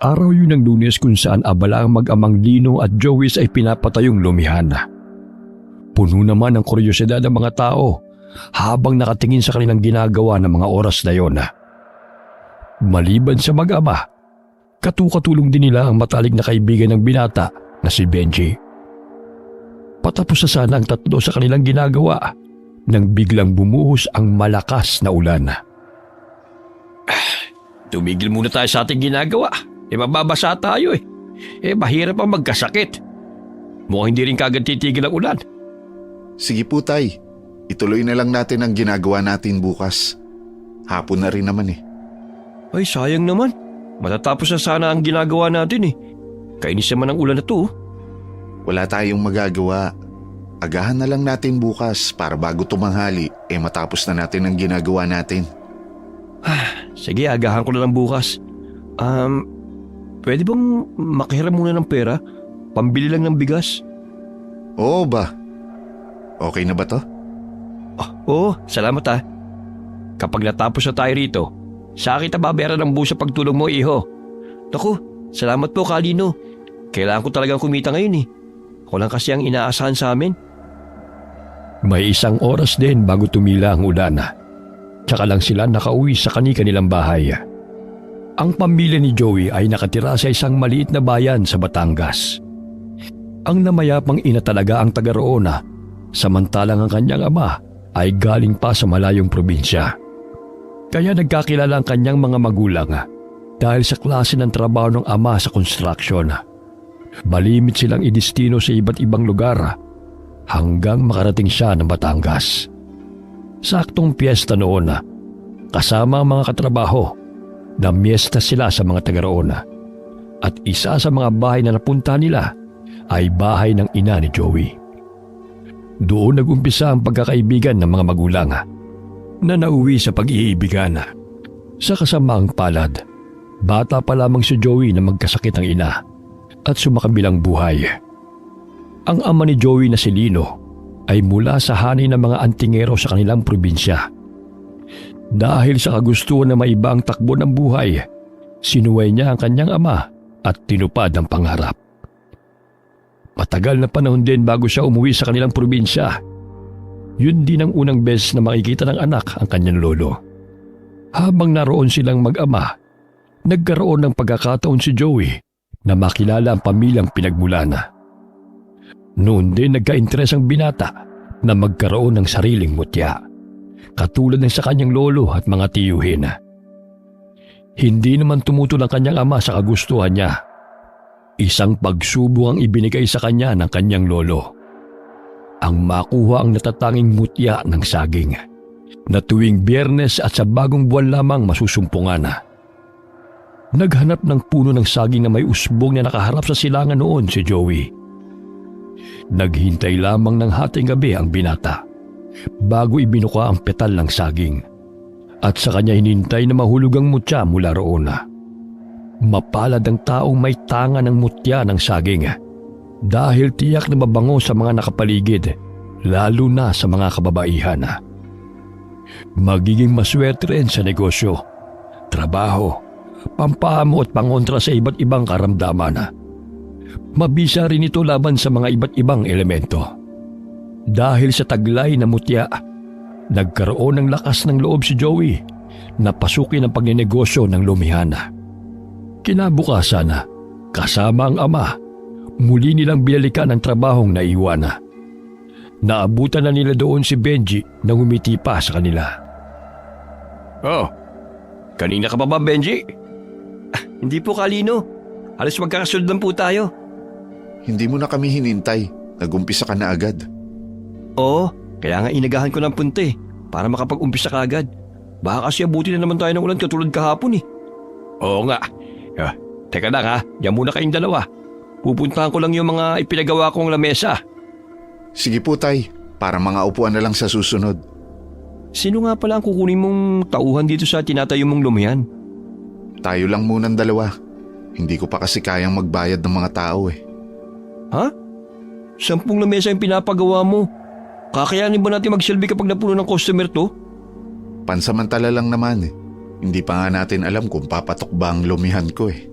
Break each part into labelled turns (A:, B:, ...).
A: Araw yun ng Lunes kung saan abala ang mag-amang Lino at Joey's ay pinapatayong lumihan. Puno naman ng kuryosidad ang mga tao habang nakatingin sa kanilang ginagawa ng mga oras na yon. Maliban sa mag-ama, katukatulong din nila ang matalik na kaibigan ng binata na si Benji. Patapos na sana ang tatlo sa kanilang ginagawa nang biglang bumuhos ang malakas na ulan. Tumigil muna tayo sa ating ginagawa. Mababasa tayo eh. Mahirap ang magkasakit. Mukhang hindi rin kagad titigil ang ulan.
B: Sige po, Tay. Ituloy na lang natin ang ginagawa natin bukas. Hapon na rin naman eh.
A: Ay, sayang naman. Matatapos na sana ang ginagawa natin eh. Kainis naman ang ulan na to.
B: Wala tayong magagawa. Agahan na lang natin bukas para bago tumanghali matapos na natin ang ginagawa natin.
A: Sige, agahan ko na lang bukas. Pwede bang makihiram muna ng pera? Pambili lang ng bigas.
B: Oo ba? Okay na ba to?
A: Oo, salamat ah. Kapag natapos na tayo rito, sa akin babayaran ng buo sa pagtulong mo, iho. Naku, salamat po, Kalino. Kailangan ko talagang kumita ngayon eh. Ako lang kasi ang inaasahan sa amin. May 1 oras din bago tumila ang ulan. Tsaka lang sila nakauwi sa kanilang bahay. Ang pamilya ni Joey ay nakatira sa isang maliit na bayan sa Batangas. Ang namayapang ina talaga ang taga roon, samantalang ang kanyang ama ay galing pa sa malayong probinsya. Kaya nagkakilala ang kanyang mga magulang dahil sa klase ng trabaho ng ama sa construction. Malimit silang idestino sa iba't ibang lugar hanggang makarating siya ng Batangas. Saktong piyesta noon, kasama ang mga katrabaho, namiesta sila sa mga taga roon. At isa sa mga bahay na napunta nila ay bahay ng ina ni Joey. Doon nag-umpisa ang pagkakaibigan ng mga magulang na nauwi sa pag-iibigan. Sa kasamaang palad, bata pa lamang si Joey na magkasakit ang ina at sumakabilang buhay. Ang ama ni Joey na si Lino ay mula sa hanay ng mga antingero sa kanilang probinsya. Dahil sa kagustuhan na maiba ang takbo ng buhay, sinuway niya ang kanyang ama at tinupad ang pangarap. Matagal na panahon din bago siya umuwi sa kanilang probinsya. Yun din ang unang beses na makikita ng anak ang kanyang lolo. Habang naroon silang mag-ama, nagkaroon ng pagkakataon si Joey na makilala ang pamilyang pinagmulan. Noon din nagka-interes ang binata na magkaroon ng sariling mutya, katulad ng sa kanyang lolo at mga tiyuhin. Hindi naman tumutol ang kanyang ama sa kagustuhan niya. Isang pagsubok ang ibinigay sa kanya ng kanyang lolo. Ang makuha ang natatanging mutya ng saging na tuwing Biyernes at sa bagong buwan lamang masusumpungan. Naghanap ng puno ng saging na may usbong na nakaharap sa silangan noon si Joey. Naghintay lamang ng hating gabi ang binata bago ibinuka ang petal ng saging at sa kanya hinintay na mahulog ang mutya mula roon. Mapalad ang taong may tanga ng mutya ng saging dahil tiyak na mabango sa mga nakapaligid, lalo na sa mga kababaihan. Magiging maswerte rin sa negosyo, trabaho, pampamo at pangontra sa iba't ibang karamdaman. Mabisa rin ito laban sa mga iba't ibang elemento. Dahil sa taglay na mutya, nagkaroon ng lakas ng loob si Joey na pasukin ang pagnenegosyo ng lumihan. Kinabukasan, kasama ang ama, muli nilang binalikan ang trabahong naiwan. Naabutan na nila doon si Benji na ngumiti pa sa kanila. Oh, kanina ka pa ba, Benji? Hindi po, Kalino. Halos magkakasunod lang po tayo.
B: Hindi mo na kami hinintay. Nag-umpisa ka na agad.
A: Oo, kaya nga inagahan ko ng punte para makapag-umpisa ka agad. Baka kasi abuti na naman tayo ng ulan katulad kahapon eh. Oo nga. Teka lang ha, diyan muna kayong dalawa. Pupuntahan ko lang yung mga ipinagawa kong lamesa.
B: Sige po, Tay. Para mga upuan na lang sa susunod.
A: Sino nga pala ang kukunin mong tauhan dito sa tinatayo mong lumihan?
B: Tayo lang munang dalawa. Hindi ko pa kasi kayang magbayad ng mga tao eh.
A: Ha? 10 lamesa yung pinapagawa mo. Kakayanin ba natin magsilbi kapag napuno ng customer to?
B: Pansamantala lang naman eh. Hindi pa nga natin alam kung papatok ba ang lumihan ko eh.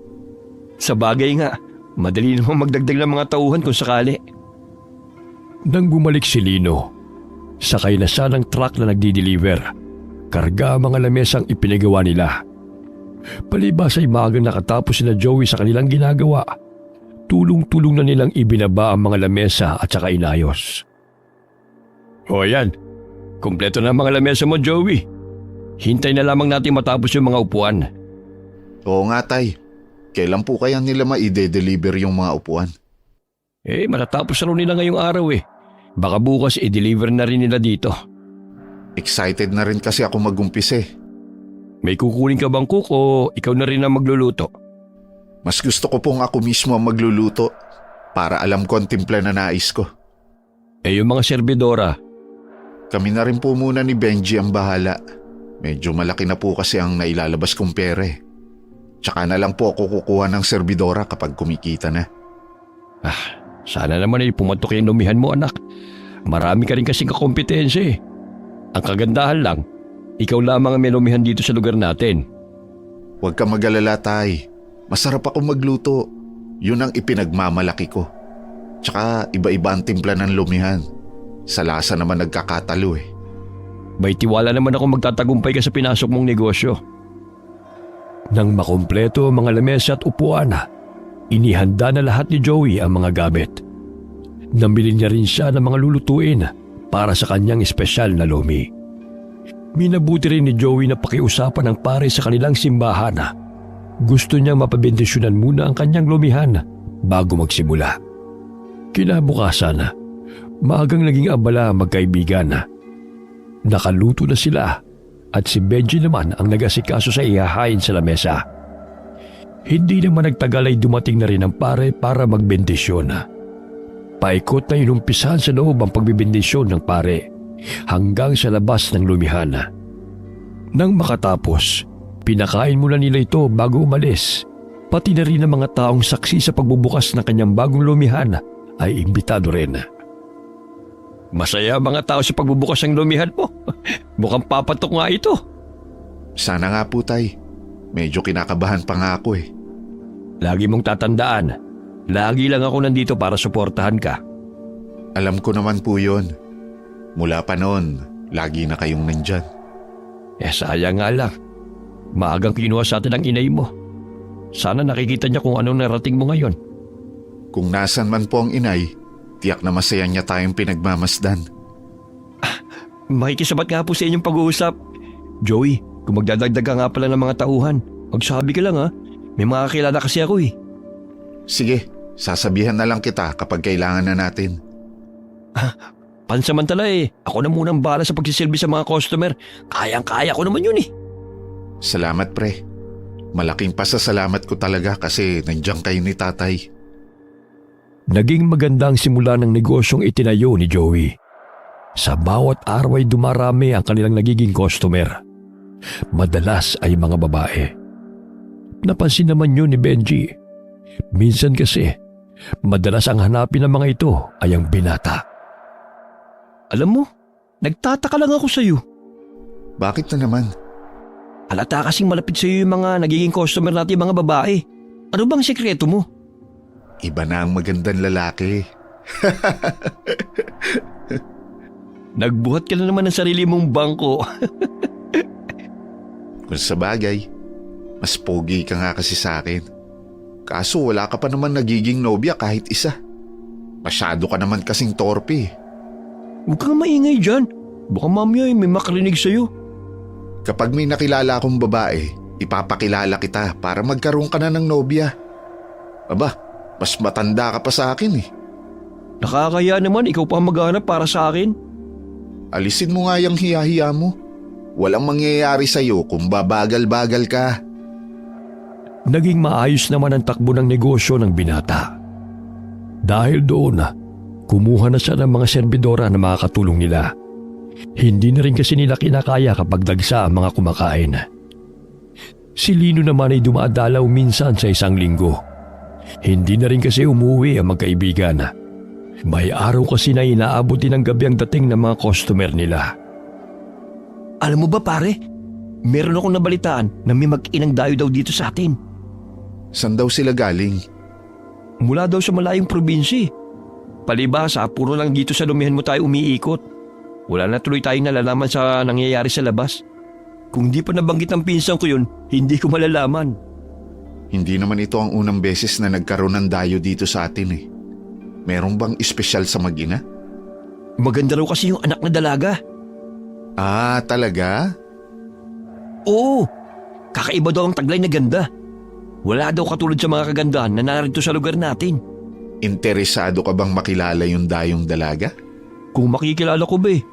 A: Sa bagay nga, madali namang magdagdag ng mga tauhan kung sakali. Nang bumalik si Lino, sakay na siya ng truck na nagdi-deliver. Karga ang mga lamesang ipinagawa nila. Palibas ay maagang nakatapos sina Joey sa kanilang ginagawa. Tulong-tulong na nilang ibinaba ang mga lamesa at saka inayos. O yan, kumpleto na ang mga lamesa mo, Joey. Hintay na lamang natin matapos yung mga upuan.
B: Oo nga, Tay. Kailan po kaya nila maide-deliver yung mga upuan?
A: Matatapos na rin nila ngayong araw eh. Baka bukas i-deliver na rin nila dito.
B: Excited na rin kasi ako mag-umpisa eh.
A: May kukunin ka bang cook o ikaw na rin ang magluluto?
B: Mas gusto ko pong ako mismo ang magluluto para alam ko ang timpla na nais ko.
A: Yung mga serbidora?
B: Kami na rin po muna ni Benji ang bahala. Medyo malaki na po kasi ang nailalabas kong pera eh. Tsaka na lang po ako kukuha ng serbidora kapag kumikita na.
A: Sana naman ay pumatok yung lumihan mo, anak. Marami ka rin kasing kakompetensya eh. Ang kagandahan lang, ikaw lamang ang may lumihan dito sa lugar natin.
B: Huwag ka mag-alala, Tay. Masarap ako magluto. Yun ang ipinagmamalaki ko. Tsaka iba-iba ang timpla ng lumihan. Sa lasa naman nagkakatalo eh.
A: May tiwala naman ako magtatagumpay ka sa pinasok mong negosyo. Nang makumpleto ang mga lamesa at upuan, inihanda na lahat ni Joey ang mga gamit. Namili niya rin siya ng mga lulutuin para sa kanyang espesyal na lumi. Minabuti rin ni Joey na pakiusapan ng pare sa kanilang simbahan. Gusto niyang mapabendisyonan muna ang kanyang lumihan bago magsimula. Kinabukasan, maagang naging abala ang magkaibigan. Nakaluto na sila at si Benji naman ang nag-asikaso sa ihahain sa lamesa. Hindi naman nagtagal ay dumating na rin ang pare para magbendisyon. Paikot na inumpisahan sa loob ang pagbibendisyon ng pare hanggang sa labas ng lumihan. Nang makatapos, pinakain muna nila ito bago umalis. Pati na rin ang mga taong saksi sa pagbubukas ng kanyang bagong lumihan ay imbitado rin. Masaya mga tao sa pagbubukas ng lumihan mo. Mukhang papatok nga ito.
B: Sana nga po, Tay. Medyo kinakabahan pa nga ako eh.
A: Lagi mong tatandaan, lagi lang ako nandito para suportahan ka.
B: Alam ko naman po yun. Mula pa noon, lagi na kayong nandyan.
A: Sayang nga lang. Maagang kinuha sa atin ang inay mo. Sana nakikita niya kung anong narating mo ngayon.
B: Kung nasan man po ang inay, tiyak na masaya niya tayong pinagmamasdan.
A: Makikisabat nga po sa inyong pag-uusap. Joey, kung magdadagdag ka nga pala ng mga tauhan, magsabi ka lang ha. May mga kakilala kasi ako eh.
B: Sige, sasabihan na lang kita kapag kailangan na natin.
A: Pansamantala eh. Ako na munang bahala sa pagsisilbi sa mga customer. Kayang-kaya ko naman yun eh.
B: Salamat, pre. Malaking pasasalamat ko talaga kasi nandiyan kayo ni Tatay.
A: Naging maganda ang simula ng negosyong itinayo ni Joey. Sa bawat araw ay dumarami ang kanilang nagiging customer. Madalas ay mga babae. Napansin naman yun ni Benji. Minsan kasi, madalas ang hanapin ng mga ito ay ang binata. Alam mo, nagtataka lang ako sa'yo.
B: Bakit na naman?
A: Halata kasing malapit sa'yo yung mga nagiging customer natin mga babae. Ano bang sekreto mo?
B: Iba na ang magandang lalaki.
A: Nagbuhat ka na naman ng sarili mong bangko.
B: Kung sa bagay, mas pogi ka nga kasi sa akin. Kaso wala ka pa naman nagiging nobya kahit isa. Masyado ka naman kasing torpe.
A: Huwag kang maingay dyan. Baka mamaya may makarinig sa'yo.
B: Kapag may nakilala akong babae, ipapakilala kita para magkaroon ka na ng nobya. Aba, mas matanda ka pa sa akin eh.
A: Nakakaya naman ikaw pa maghanap para sa akin.
B: Alisin mo nga yung hiya-hiya mo. Walang mangyayari sa'yo kung babagal-bagal ka.
A: Naging maayos naman ang takbo ng negosyo ng binata. Dahil doon, kumuha na siya ng mga serbidora na makakatulong nila. Hindi na rin kasi nila kinakaya kapag dagsa ang mga kumakain. Si Lino naman ay dumadalaw minsan sa isang linggo. Hindi na rin kasi umuwi ang magkaibigan. May araw kasi na inaabot din ng gabi ang dating ng mga customer nila. Alam mo ba pare, meron akong nabalitaan na may mag-inang dayo daw dito sa atin.
B: San daw sila galing?
A: Mula daw sa malayong probinsya. Palibhasa, puro lang dito sa lumihan mo tayo umiikot. Wala na tuloy tayong nalalaman sa nangyayari sa labas. Kung di pa nabanggit ng pinsan ko yun, hindi ko malalaman.
B: Hindi naman ito ang unang beses na nagkaroon ng dayo dito sa atin eh. Merong bang espesyal sa mag-ina?
A: Maganda raw kasi yung anak na dalaga.
B: Ah, talaga?
A: Oo, kakaiba daw ang taglay na ganda. Wala daw katulad sa mga kagandahan na narito sa lugar natin.
B: Interesado ka bang makilala yung dayong dalaga?
A: Kung makikilala ko ba eh.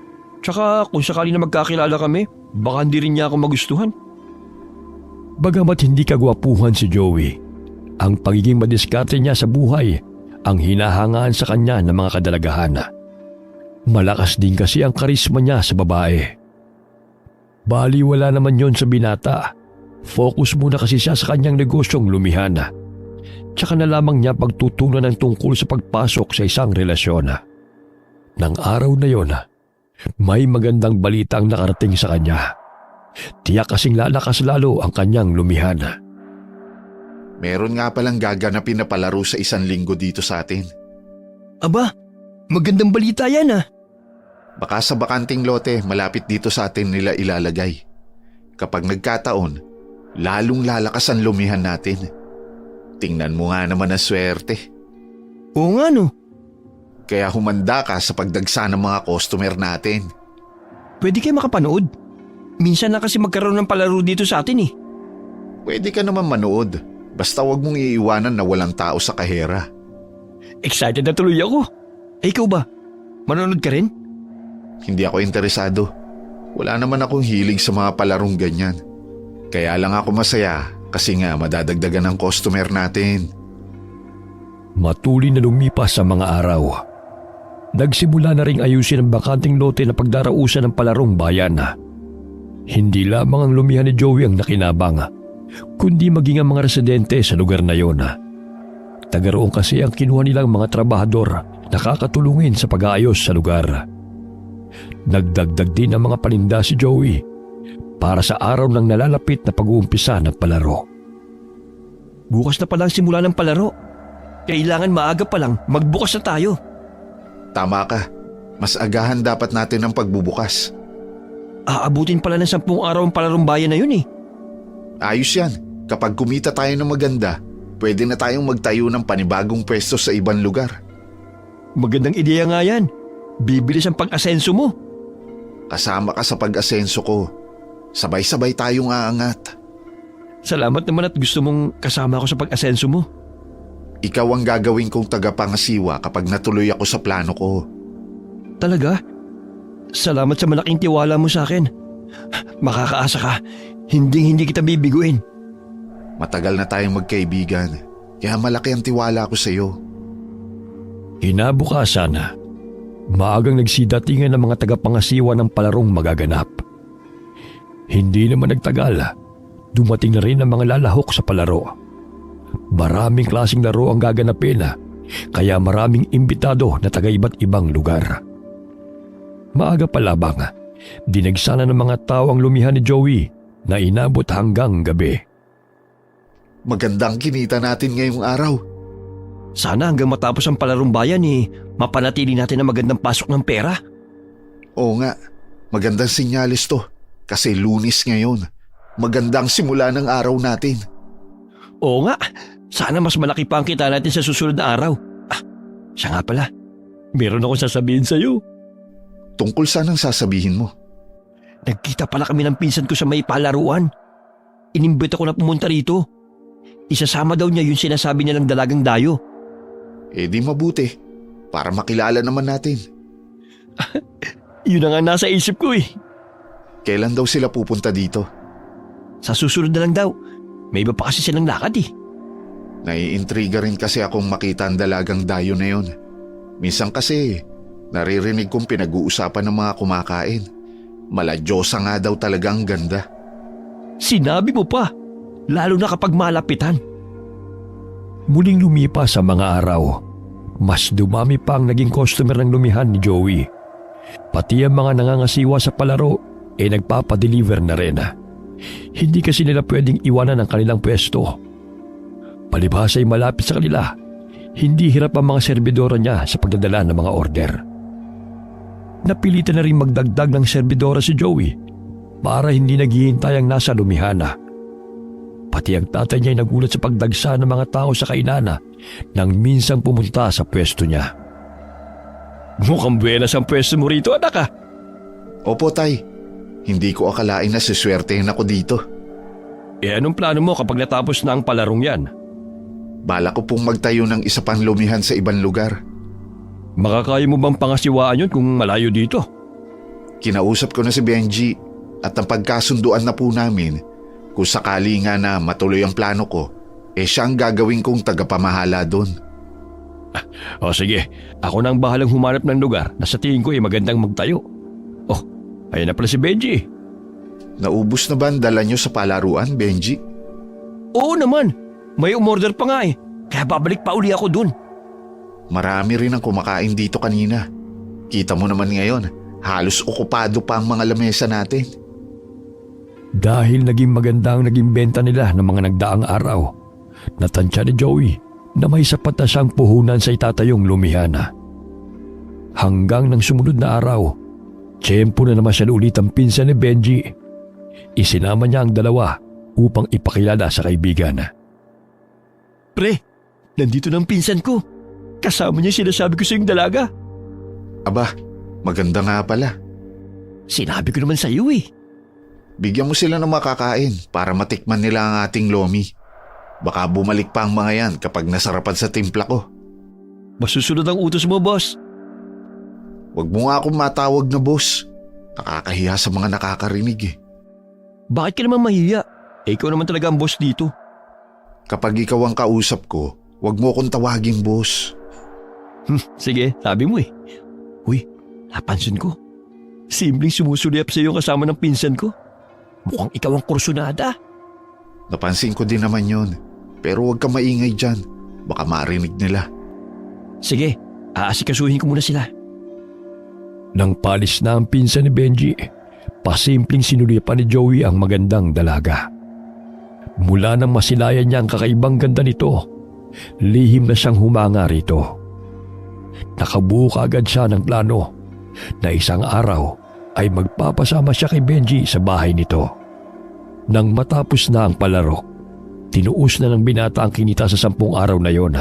A: Tsaka kung sakali na magkakilala kami, baka hindi rin niya ako magustuhan. Bagamat hindi kagwapuhan si Joey, ang pagiging madiskarte niya sa buhay ang hinahangaan sa kanya ng mga kadalagahan. Malakas din kasi ang karisma niya sa babae. Baliwala naman yon sa binata. Focus muna kasi siya sa kanyang negosyong lumihan. Tsaka na lamang niya pagtutunan ng tungkol sa pagpasok sa isang relasyon. Nang araw na yon, may magandang balita ang nakarating sa kanya. Tiyak kasing lalakas lalo ang kanyang lumihan.
B: Meron nga palang gaganapin na palaro sa 1 linggo dito sa atin.
A: Aba, magandang balita yan ah.
B: Baka sa bakanting lote malapit dito sa atin nila ilalagay. Kapag nagkataon, lalong lalakas ang lumihan natin. Tingnan mo nga naman ang swerte.
A: Oo nga no.
B: Kaya humanda ka sa pagdagsa ng mga customer natin.
A: Pwede kayo makapanood. Minsan na kasi magkaroon ng palaro dito sa atin eh.
B: Pwede ka naman manood. Basta wag mong iiwanan na walang tao sa kahera.
A: Excited na tuloy ako. Eh ikaw ba? Manonood ka rin?
B: Hindi ako interesado. Wala naman akong hilig sa mga palarong ganyan. Kaya lang ako masaya kasi nga madadagdagan ng customer natin.
A: Matuloy na lumipas sa mga araw. Nagsimula na ring ayusin ang bakanting lote na pagdarausan ng palarong bayan. Hindi lamang ang lumihan ni Joey ang nakinabang, kundi maging ang mga residente sa lugar na yon. Tagaroon kasi ang kinuha nilang mga trabahador na kakatulungin sa pag-aayos sa lugar. Nagdagdag din ang mga paninda si Joey para sa araw ng nalalapit na pag-uumpisa ng palaro. Bukas na palang simula ng palaro. Kailangan maaga pa lang magbukas na tayo.
B: Tama ka. Mas agahan dapat natin ang pagbubukas.
A: Aabutin pala ng 10 araw ang palarong bayan na yun eh.
B: Ayos yan. Kapag kumita tayo ng maganda, pwede na tayong magtayo ng panibagong pwesto sa ibang lugar.
A: Magandang ideya nga yan. Bibilis ang pag-asenso mo.
B: Kasama ka sa pag-asenso ko. Sabay-sabay tayong aangat.
A: Salamat naman at gusto mong kasama ako sa pag-asenso mo.
B: Ikaw ang gagawin kong tagapangasiwa kapag natuloy ako sa plano ko.
A: Talaga? Salamat sa malaking tiwala mo sa akin. Makakaasa ka. Hindi kita bibiguin.
B: Matagal na tayong magkaibigan, kaya malaki ang tiwala ko sa iyo.
A: Kinabukasan, maagang nagsidatingan ng mga tagapangasiwa ng palarong magaganap. Hindi naman nagtagal, dumating na rin ang mga lalahok sa palaro. Maraming klaseng laro ang gaganapin, kaya maraming imbitado na taga iba't ibang lugar. Maaga pa labang, dinagsana ng mga tao ang lumihan ni Joey na inabot hanggang gabi.
B: Magandang kinita natin ngayong araw.
A: Sana hanggang matapos ang palarong bayan mapanatili natin ang magandang pasok ng pera.
B: Oo nga, magandang sinyalis to kasi Lunes ngayon. Magandang simula ng araw natin.
A: Oo nga, sana mas malaki pa ang kita natin sa susunod na araw. Siya nga pala, meron akong sasabihin sa'yo.
B: Tungkol saan ang sasabihin mo?
A: Nagkita pala kami ng pinsan ko sa may palaruan. Inimbita ko na pumunta rito. Isasama daw niya yung sinasabi nilang dalagang dayo.
B: Eh di mabuti, para makilala naman natin.
A: Yun na nga nasa isip ko eh.
B: Kailan daw sila pupunta dito?
A: Sa susunod na lang daw. May iba pa kasi silang lakad eh.
B: Naiintriga rin kasi akong makita ang dalagang dayo na yun. Minsan kasi, naririnig kong pinag-uusapan ng mga kumakain. Maladyosa nga daw talagang ganda.
A: Sinabi mo pa, lalo na kapag malapitan. Muling lumipas sa mga araw. Mas dumami pa ang naging customer ng lumihan ni Joey. Pati ang mga nangangasiwa sa palaro nagpapadeliver na rin. Hindi kasi nila pwedeng iwanan ang kanilang pwesto. Palibhas ay malapit sa kanila, hindi hirap ang mga serbidora niya sa pagdadala ng mga order. Napilitan na rin magdagdag ng serbidora si Joey para hindi naghihintay ang nasa lumihana. Pati ang tatay niya ay nagulat sa pagdagsa ng mga tao sa kainana nang minsang pumunta sa pwesto niya. Mukhang buenas ang pwesto mo rito, anak ah.
B: Opo, Tay. Hindi ko akalain na siswertehin ako dito.
A: Anong plano mo kapag natapos na ang palarong yan?
B: Bala ko pong magtayo ng isa pang lumihan sa ibang lugar.
A: Makakaya mo bang pangasiwaan yun kung malayo dito?
B: Kinausap ko na si Benji at ang pagkasunduan na po namin kung sakali nga na matuloy ang plano ko, siya ang gagawin kong tagapamahala doon.
A: O sige, ako na ang bahalang humanap ng lugar na sa tingin ko ay magandang magtayo. Oh, ayun na pala si Benji.
B: Naubos na ba ang dala nyo sa palaruan, Benji?
A: Oo naman, may umorder pa nga eh. Kaya babalik pa uli ako dun.
B: Marami rin ang kumakain dito kanina. Kita mo naman ngayon, halos okupado pa ang mga lamesa natin.
A: Dahil naging maganda ang naging benta nila ng mga nagdaang araw, natansya ni Joey na may sapat na siyang puhunan sa itatayong lumihana. Hanggang nang sumunod na araw, tiyempo na naman siya ulit ang pinsan ni Benji. Isinama niya ang dalawa upang ipakilala sa kaibigan. Pre, nandito na ang pinsan ko. Kasama niya sinasabi ko sa iyong dalaga.
B: Aba, maganda nga pala.
A: Sinabi ko naman sa iyo eh.
B: Bigyan mo sila ng makakain para matikman nila ang ating lomi. Baka bumalik pa ang mga yan kapag nasarapan sa timpla ko.
A: Masusunod ang utos mo, boss.
B: Huwag mo nga akong matawag na boss. Nakakahiya sa mga nakakarinig eh.
A: Bakit ka naman mahiya? Ikaw naman talaga ang boss dito.
B: Kapag ikaw ang kausap ko, huwag mo akong tawaging boss.
A: Sige, sabi mo eh. Uy, napansin ko. Simpleng sumusulyap sa iyo kasama ng pinsan ko. Mukhang ikaw ang kursunada.
B: Napansin ko din naman yon. Pero huwag ka maingay dyan. Baka marinig nila.
A: Sige, aasikasuhin ko muna sila. Nang palis na ang pinsan ni Benji, pasimpleng sinulyapan ni Joey ang magandang dalaga. Mula nang masilayan niya ang kakaibang ganda nito, lihim na siyang humanga rito. Nakabuo kaagad siya ng plano na isang araw ay magpapasama siya kay Benji sa bahay nito. Nang matapos na ang palaro, tinuos na ng binata ang kinita sa 10 araw na yon.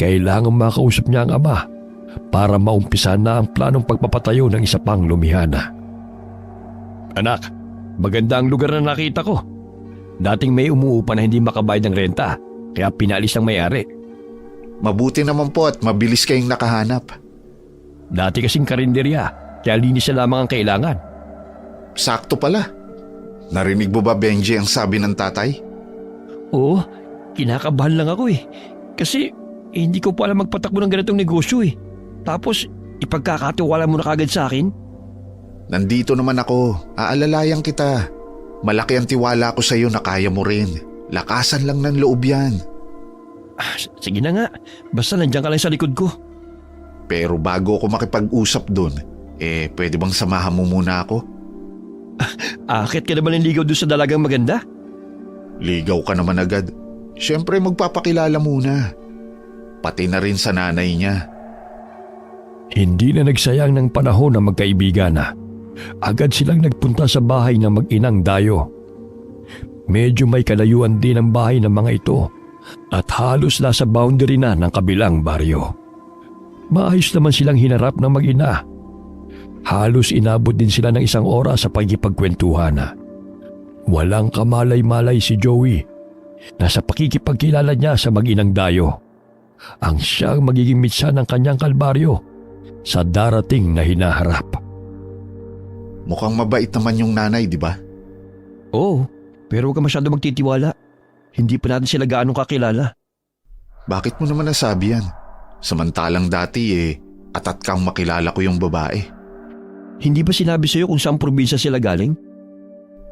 A: Kailangan makausap niya ang ama para maumpisa na ang planong pagpapatayo ng isa pang lumihana. Anak, maganda ang lugar na nakita ko. Dating may umuupa na hindi makabayad ng renta, kaya pinalis ng may-ari.
B: Mabuti naman po at mabilis kayong nakahanap.
A: Dati kasing karinderya, kaya linis na lamang ang kailangan.
B: Sakto pala. Narinig mo ba, Benji, ang sabi ng tatay?
A: Oo, kinakabahan lang ako eh. Kasi hindi ko pa alam magpatakbo ng ganitong negosyo eh. Tapos ipagkakatiwala mo na kagad sa akin?
B: Nandito naman ako. Aalalayan kita. Malaki ang tiwala ko sa iyo na kaya mo rin. Lakasan lang ng loob yan.
A: Sige na nga, basta nandiyan ka lang sa likod ko.
B: Pero bago ako makipag-usap dun, pwede bang samahan mo muna ako?
A: Akit ka naman ng ligaw doon sa dalagang maganda?
B: Ligaw ka naman agad. Siyempre magpapakilala muna. Pati na rin sa nanay niya.
A: Hindi na nagsayang ng panahon na magkaibigan na. Agad silang nagpunta sa bahay ng mag-inang Dayo. Medyo may kalayuan din ang bahay ng mga ito at halos nasa boundary na ng kabilang baryo. Maayos naman silang hinarap ng mag-ina. Halos inabot din sila ng 1 oras sa pagkipagkwentuhan. Walang kamalay-malay si Joey na sa pakikipagkilala niya sa mag-inang Dayo, ang siyang magiging mitsa ng kanyang kalbaryo sa darating na hinaharap.
B: Mukhang mabait naman yung nanay, di ba?
A: Oo, pero huwag ka masyado magtitiwala. Hindi pa natin sila gaano kakilala.
B: Bakit mo naman nasabi yan? Samantalang dati atat kang makilala ko yung babae.
A: Hindi ba sinabi sa'yo kung saan probinsya sila galing?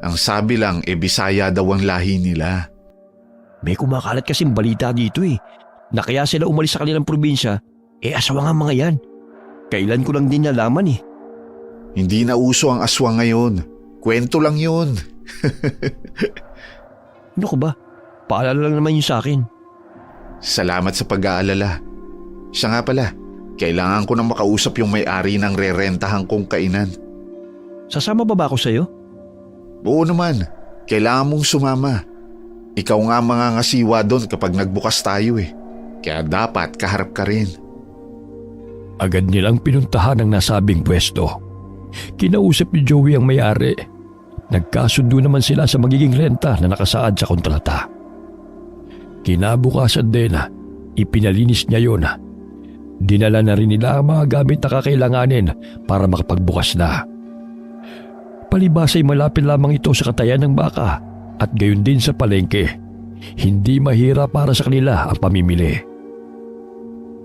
B: Ang sabi lang, Bisaya daw ang lahi nila.
A: May kumakalat kasing balita dito na kaya sila umalis sa kanilang probinsya, aswang ang mga yan. Kailan ko lang din nalaman
B: Hindi na uso ang aswang ngayon. Kwento lang yun.
A: Ano ko ba? Paalala lang naman yun sa akin.
B: Salamat sa pag-aalala. Siya nga pala, kailangan ko nang makausap yung may-ari ng rerentahan kong kainan.
A: Sasama ba ako sa'yo?
B: Oo naman, kailangan mong sumama. Ikaw nga mangangasiwa doon kapag nagbukas tayo eh. Kaya dapat kaharap ka rin.
A: Agad nilang pinuntahan ang nasabing pwesto. Kinausap ni Joey ang may-ari. Nagkasundo naman sila sa magiging renta na nakasaad sa kontrata. Kinabukasan din, ipinalinis niya yun. Dinala na rin nila ang mga gamit na kakailanganin para makapagbukas na. Palibas ay malapit lamang ito sa katayan ng baka at gayon din sa palengke. Hindi mahirap para sa kanila ang pamimili.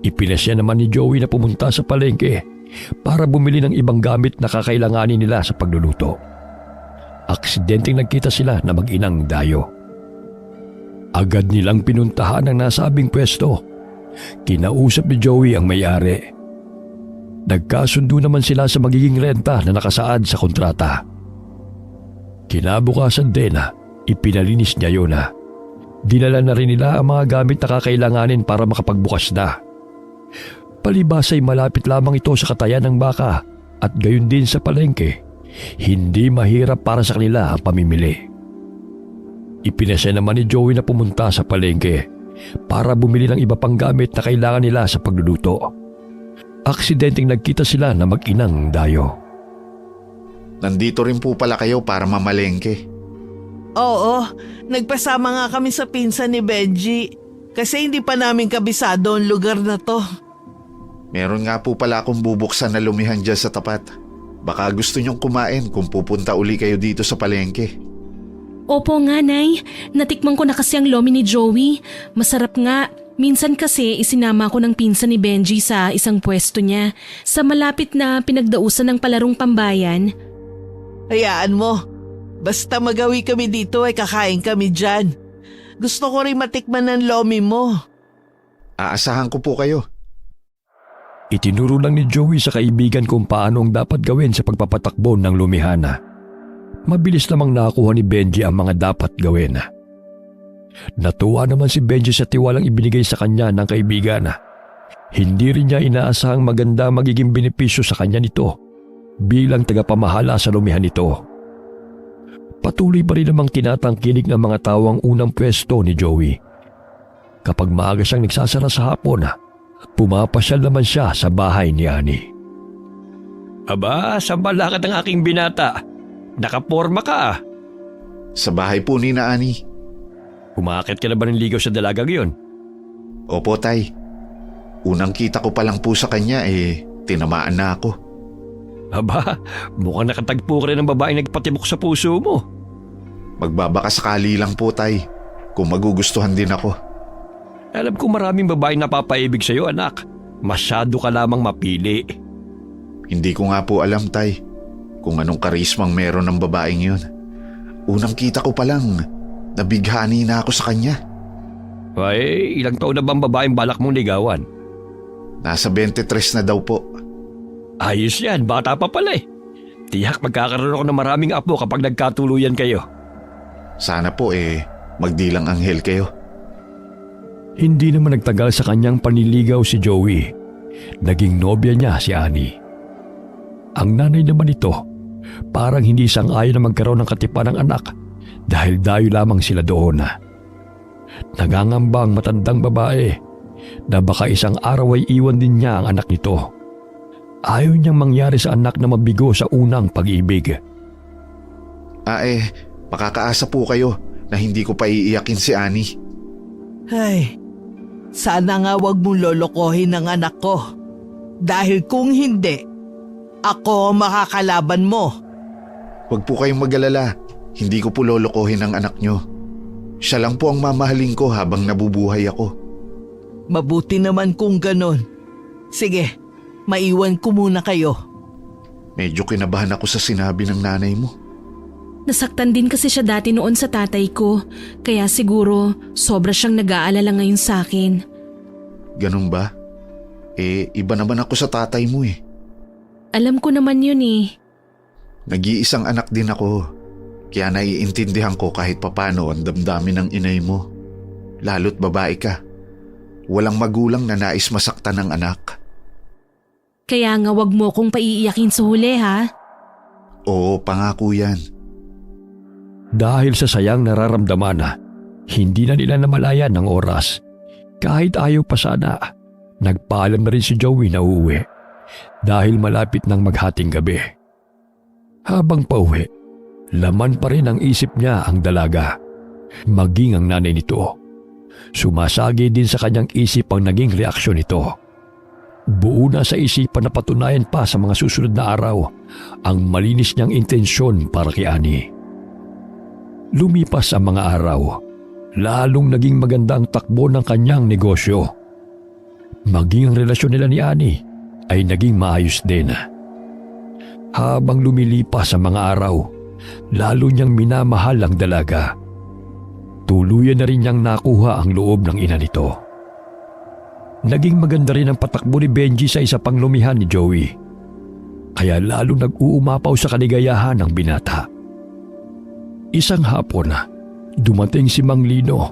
A: Ipinasya naman ni Joey na pumunta sa palengke para bumili ng ibang gamit na kakailanganin nila sa pagluluto. Aksidenteng nagkita sila na mag-inang Dayo. Agad nilang pinuntahan ang nasabing pwesto. Kinausap ni Joey ang may-ari. Nagkasundo naman sila sa magiging renta na nakasaad sa kontrata. Kinabukasan din, ipinalinis niya yun. Dinala na rin nila ang mga gamit na kakailanganin para makapagbukas na. Palibas ay malapit lamang ito sa katayan ng baka at gayon din sa palengke. Hindi mahirap para sa kanila ang pamimili. Ipinasya naman ni Joey na pumunta sa palengke para bumili ng iba pang gamit na kailangan nila sa pagluluto. Aksidenteng nagkita sila na mag-inang Dayo.
B: Nandito rin po pala kayo para mamalengke.
C: Oo, nagpasama nga kami sa pinsan ni Benji kasi hindi pa namin kabisado ang lugar na to.
B: Meron nga po pala akong bubuksan na lumihan dyan sa tapat. Baka gusto niyong kumain kung pupunta uli kayo dito sa palengke.
D: Opo nga, Nay. Natikman ko na kasi ang lomi ni Joey. Masarap nga. Minsan kasi isinama ko ng pinsan ni Benji sa isang pwesto niya sa malapit na pinagdausan ng palarong pambayan.
C: Hayaan mo, basta magawi kami dito ay kakain kami dyan. Gusto ko rin matikman ng lomi mo.
B: Aasahan ko po kayo.
A: Itinuro lang ni Joey sa kaibigan kung paano ang dapat gawin sa pagpapatakbo ng lumihana. Mabilis namang nakuha ni Benji ang mga dapat gawin. Natuwa naman si Benji sa tiwalang ibinigay sa kanya ng kaibigan. Hindi rin niya inaasahang maganda magiging benepisyo sa kanya nito bilang tagapamahala sa lumihan nito. Patuloy pa rin namang tinatangkilik ng mga tao ang unang pwesto ni Joey. Kapag maaga siyang nagsasara sa hapon, pumapasyal naman siya sa bahay ni Annie. Aba, saan ba lakad ang aking binata? Nakaporma ka.
B: Sa bahay po ni na Annie.
A: Umakit ka na ba ng ligaw sa dalagang yun?
B: Opo, Tay. Unang kita ko pa lang po sa kanya tinamaan na ako.
A: Aba, mukhang nakatagpo ka rin ng babaeng nagpatibok sa puso mo.
B: Magbabaka sakali lang po, Tay. Kung magugustuhan din ako.
A: Alam ko maraming babaeng napapaibig sa'yo, anak. Masyado ka lamang mapili.
B: Hindi ko nga po alam, Tay, kung anong karismang meron ng babaeng yun. Unang kita ko pa lang, nabighani na ako sa kanya.
A: Ay, ilang taon na bang babaeng balak mong ligawan?
B: Nasa 23 na daw po.
A: Ayos yan, bata pa pala eh. Tiyak magkakaroon ako ng maraming apo kapag nagkatuluyan kayo.
B: Sana po magdilang anghel kayo.
A: Hindi naman nagtagal sa kanyang paniligaw si Joey. Naging nobya niya si Annie. Ang nanay naman nito, parang hindi sang-ayon na magkaroon ng katipan ng anak dahil dayo lamang sila doon. Nagangamba ang matandang babae na baka isang araw ay iwan din niya ang anak nito. Ayaw niyang mangyari sa anak na mabigo sa unang pag-ibig.
B: Makakaasa po kayo na hindi ko pa iiyakin si Annie.
C: Ay, sana nga wag mong lolokohin ang anak ko. Dahil kung hindi, ako ang makakalaban mo.
B: Huwag po kayong mag-alala. Hindi ko po lolokohin ang anak nyo. Siya lang po ang mamahalin ko habang nabubuhay ako.
C: Mabuti naman kung ganon. Sige, maiwan ko muna kayo.
B: Medyo kinabahan ako sa sinabi ng nanay mo.
D: Nasaktan din kasi siya dati noon sa tatay ko, kaya siguro sobra siyang nag-aalala ngayon sa akin.
B: Ganun ba? Iba naman ako sa tatay mo eh.
D: Alam ko naman yun eh.
B: Nag-iisang anak din ako, kaya naiintindihan ko kahit papano ang damdamin ng inay mo. Lalo't babae ka. Walang magulang na nais masaktan ng anak.
D: Kaya nga wag mo kong paiiyakin sa huli ha.
B: Oo, pangako yan.
A: Dahil sa sayang nararamdaman na, hindi na nila namalayan ng oras. Kahit ayaw pa sana, nagpaalam na rin si Joey na uuwi dahil malapit nang maghating gabi. Habang pauwi, laman pa rin ang isip niya ang dalaga, maging ang nanay nito. Sumasagi din sa kanyang isip ang naging reaksyon nito. Buo na sa isipan na patunayan pa sa mga susunod na araw ang malinis niyang intensyon para kay Annie. Lumipas ang mga araw, lalong naging maganda ang takbo ng kanyang negosyo. Maging ang relasyon nila ni Annie ay naging maayos din. Habang lumilipas ang mga araw, lalo niyang minamahal ang dalaga. Tuluyan na rin niyang nakuha ang loob ng ina nito. Naging maganda rin ang patakbo ni Benji sa isa pang lumihan ni Joey. Kaya lalo nag-uumapaw sa kaligayahan ng binata. Isang hapon, dumating si Mang Lino.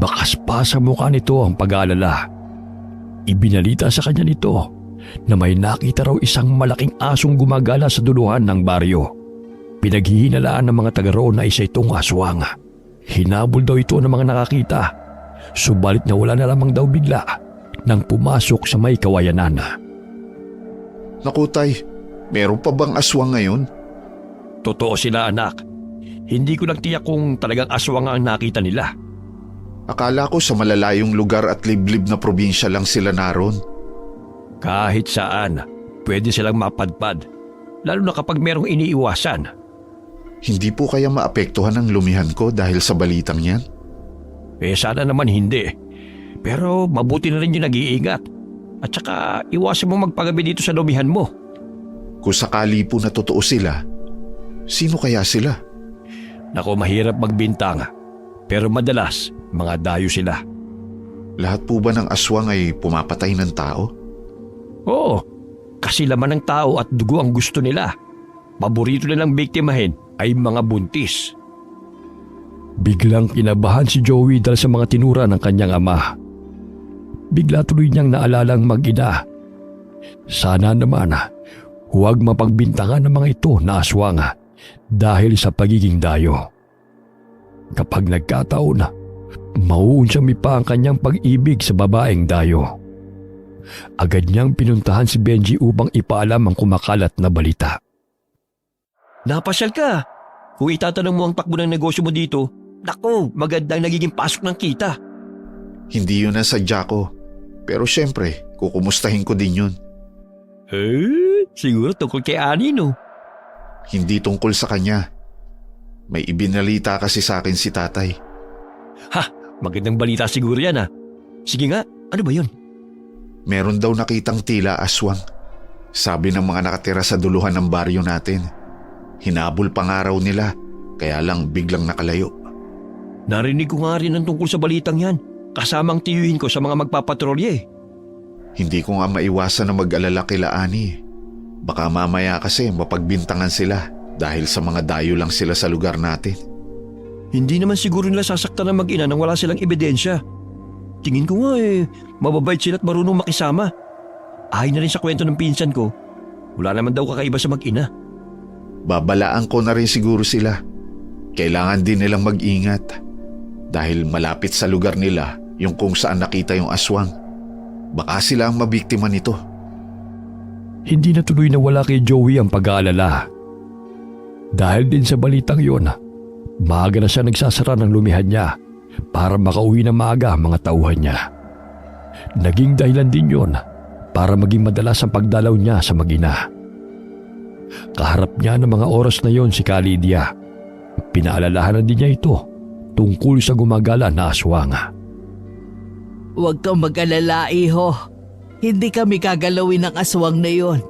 A: Bakas pa sa mukha nito ang pag-aalala. Ibinalita sa kanya nito na may nakita raw isang malaking asong gumagala sa duluhan ng baryo. Pinaghihinalaan ng mga taga roon na isa itong aswang. Hinabol daw ito ng mga nakakita. Subalit na wala na lamang daw bigla nang pumasok sa may kawayanan.
B: Naku tay, meron pa bang aswang ngayon?
A: Totoo sila anak. Hindi ko lang tiyak kung talagang aswang ang nakita nila.
B: Akala ko sa malalayong lugar at liblib na probinsya lang sila naroon.
A: Kahit saan, pwede silang mapadpad. Lalo na kapag merong iniiwasan.
B: Hindi po kaya maapektuhan ang lumihan ko dahil sa balitang yan?
A: Sana naman hindi. Pero mabuti na rin yung nag-iingat. At saka iwasan mo magpagabi dito sa lumihan mo.
B: Kung sakali po na totoo sila, sino kaya sila?
A: Nako, mahirap magbintang. Pero madalas, mga dayo sila.
B: Lahat po ba ng aswang ay pumapatay ng tao?
A: Oo, kasi laman ng tao at dugo ang gusto nila. Paborito nilang biktimahin ay mga buntis. Biglang kinabahan si Joey dahil sa mga tinura ng kanyang ama. Bigla tuloy niyang naalalang mag-ina. Sana naman huwag mapagbintangan ng mga ito na aswang dahil sa pagiging dayo. Kapag nagkataon, mauunsami pa ang kanyang pag-ibig sa babaeng dayo. Agad niyang pinuntahan si Benji upang ipaalam ang kumakalat na balita. Napasyal ka. Kung itatanong mo ang takbo ng negosyo mo dito, naku, magandang nagiging pasok ng kita.
B: Hindi yun ang sadya ko. Pero syempre, kukumustahin ko din yun.
A: Siguro tungkol kay Annie, no?
B: Hindi tungkol sa kanya. May ibinalita kasi sa akin si tatay.
A: Ha, magandang balita siguro yan Sige nga, ano ba yun?
B: Meron daw nakitang tila aswang. Sabi ng mga nakatira sa duluhan ng baryo natin. Hinabol pa nga raw nila, kaya lang biglang nakalayo.
A: Narinig ko nga rin ang tungkol sa balitang yan. Kasamang tiyuhin ko sa mga magpapatrolye.
B: Hindi ko nga maiwasan na mag-alala kila Annie. Baka mamaya kasi mapagbintangan sila dahil sa mga dayo lang sila sa lugar natin.
A: Hindi naman siguro nila sasaktan ng mag-ina nang wala silang ebidensya. Tingin ko nga mababait sila at marunong makisama. Ayon na rin sa kwento ng pinsan ko, wala naman daw kakaiba sa mag-ina.
B: Babalaan ko na rin siguro sila. Kailangan din nilang mag-ingat. Dahil malapit sa lugar nila yung kung saan nakita yung aswang. Baka sila ang mabiktima nito.
A: Hindi na tuloy na wala kay Joey ang pag-aalala. Dahil din sa balitang yon, maaga na siya nagsasara ng lumihan niya para makauwi na maaga ang mga tauhan niya. Naging dahilan din yon para maging madalas ang pagdalaw niya sa mag-ina. Kaharap niya ng mga oras na yon si Kalidia. Pinaalalahanan din niya ito tungkol sa gumagala na aswang.
C: Huwag kang mag-alala, iho. Hindi kami gagalawin ng aswang na yon.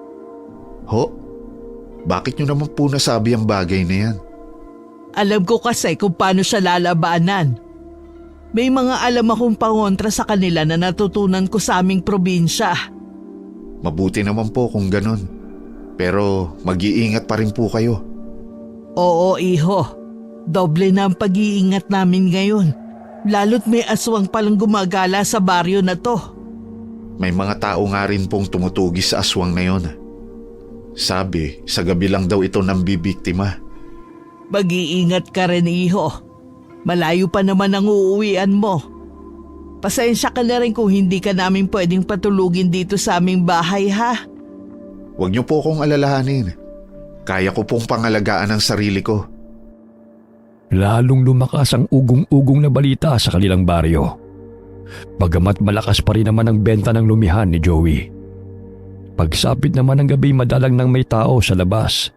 B: Ho? Bakit nyo naman po nasabi ang bagay na yan?
C: Alam ko kasi kung paano siya lalabanan. May mga alam akong pangontra sa kanila na natutunan ko sa aming probinsya.
B: Mabuti naman po kung ganun. Pero mag-iingat pa rin po kayo.
C: Oo, iho. Doble na ang pag-iingat namin ngayon. Lalo't may aswang palang gumagala sa baryo na to.
B: May mga tao nga rin pong tumutugi sa aswang na yon. Sabi, sa gabi lang daw ito nambibiktima.
C: Mag-iingat ka rin, iho. Malayo pa naman ang uuwian mo. Pasensya ka na rin kung hindi ka namin pwedeng patulugin dito sa aming bahay, ha?
B: Huwag niyo po akong alalahanin. Kaya ko pong pangalagaan ang sarili ko.
A: Lalong lumakas ang ugong-ugong na balita sa kanilang baryo. Bagamat malakas pa rin naman ang benta ng lumihan ni Joey. Pagsapit naman ng gabi, madalang nang may tao sa labas.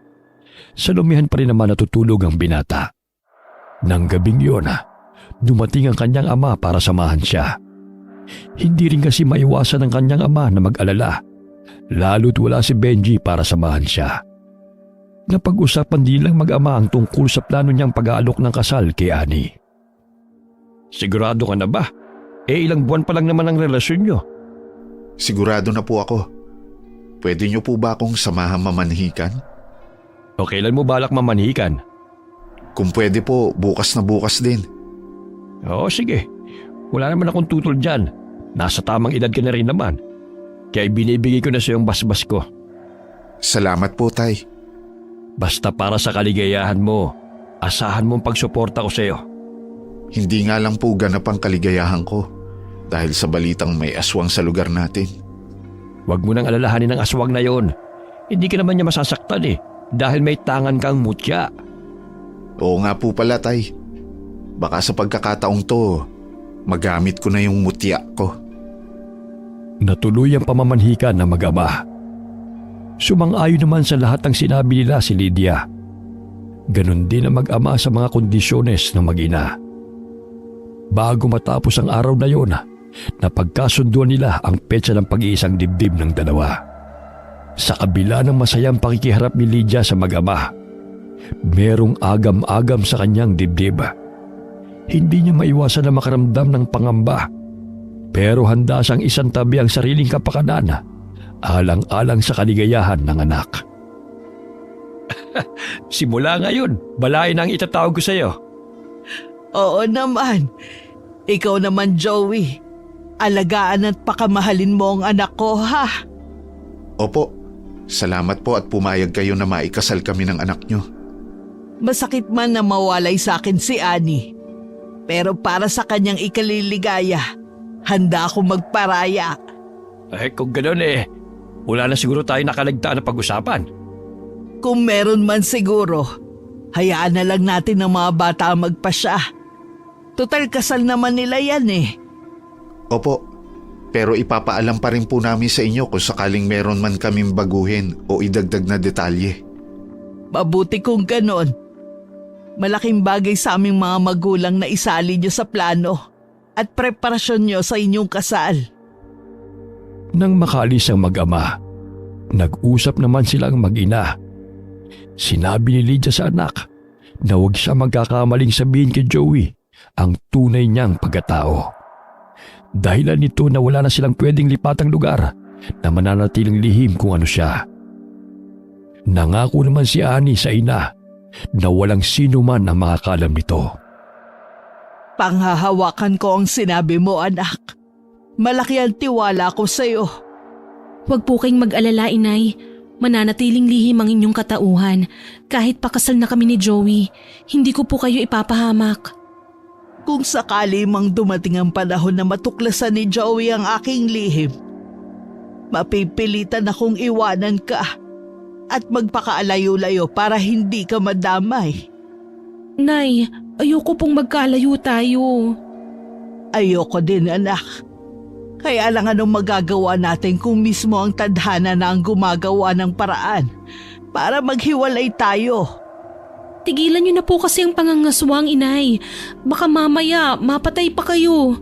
A: Sa lumihan pa rin naman natutulog ang binata. Nang gabing yun, dumating ang kanyang ama para samahan siya. Hindi rin kasi maiwasan ng kanyang ama na mag-alala, lalo't wala si Benji para samahan siya. Napag-usapan din lang mag-ama ang tungkol sa plano niyang pag-aalok ng kasal kay Annie. Sigurado ka na ba? Ilang buwan pa lang naman ang relasyon niyo.
B: Sigurado na po ako. Pwede niyo po ba akong samahan mamanhikan?
A: O kailan mo balak mamanhikan?
B: Kung pwede po, bukas na bukas din.
A: Oo, sige. Wala naman akong tutol dyan. Nasa tamang edad ka na rin naman. Kaya binibigay ko na sa iyong basbas ko.
B: Salamat po, Tay.
A: Basta para sa kaligayahan mo, asahan mong pagsuporta ko sa iyo.
B: Hindi nga lang po ganap ang kaligayahan ko dahil sa balitang may aswang sa lugar natin.
A: Huwag mo nang alalahanin ang aswang na yon. Hindi ka naman niya masasaktan dahil may tangan kang mutya.
B: Oo nga po pala, Tay. Baka sa pagkakataong to, magamit ko na yung mutya ko.
A: Natuloy ang pamamanhikan ng mag-ama. Sumang-ayon naman sa lahat ng sinabi nila si Lydia. Ganon din ang mag-ama sa mga kondisyones ng mag-ina. Bago matapos ang araw na yon, napagkasunduan nila ang petsa ng pag-iisang dibdib ng dalawa. Sa kabila ng masayang pakikiharap ni Lydia sa mag-ama, merong agam-agam sa kanyang dibdib. Hindi niya maiwasan na makaramdam ng pangamba, pero handa siyang isantabi ang sariling kapakanan alang-alang sa kaligayahan ng anak. Simula ngayon, balayan ang itatawag ko sa iyo.
C: Oo naman. Ikaw naman, Joey. Alagaan at pakamahalin mo ang anak ko, ha?
B: Opo, salamat po at pumayag kayo na maikasal kami ng anak nyo.
C: Masakit man na mawalay sa akin si Annie. Pero para sa kanyang ikaliligaya, handa akong magparaya.
A: Kung gano'n wala na siguro tayo nakalagtaan na pag-usapan.
C: Kung meron man siguro, hayaan na lang natin ang mga bata magpasya. Total kasal naman nila yan
B: Opo, pero ipapaalam pa rin po namin sa inyo kung sakaling meron man kaming baguhin o idagdag na detalye.
C: Mabuti kung ganon. Malaking bagay sa aming mga magulang na isali nyo sa plano at preparasyon nyo sa inyong kasal.
A: Nang makalis ang mag-ama, nag-usap naman silang mag-ina. Sinabi ni Lydia sa anak na huwag siya magkakamaling sabihin kay Joey ang tunay niyang pagkatao. Dahilan nito na wala na silang pwedeng lipatang lugar na mananatiling lihim kung ano siya. Nangako naman si Annie sa ina na walang sino man ang makakalam nito.
C: Panghahawakan ko ang sinabi mo, anak. Malaki ang tiwala ko sa'yo.
D: Huwag po kayong mag-alala, inay. Mananatiling lihim ang inyong katauhan. Kahit pakasal na kami ni Joey, hindi ko po kayo ipapahamak.
C: Kung sakali mang dumating ang panahon na matuklasan ni Joey ang aking lihim, mapipilitan akong iwanan ka at magpakaalayo-layo para hindi ka madamay.
D: Nay, ayoko pong magkalayo tayo.
C: Ayoko din, anak. Kaya lang anong magagawa natin kung mismo ang tadhana na ang gumagawa ng paraan para maghiwalay tayo.
D: Tigilan niyo na po kasi ang pangangaswang, inay. Baka mamaya mapatay pa kayo.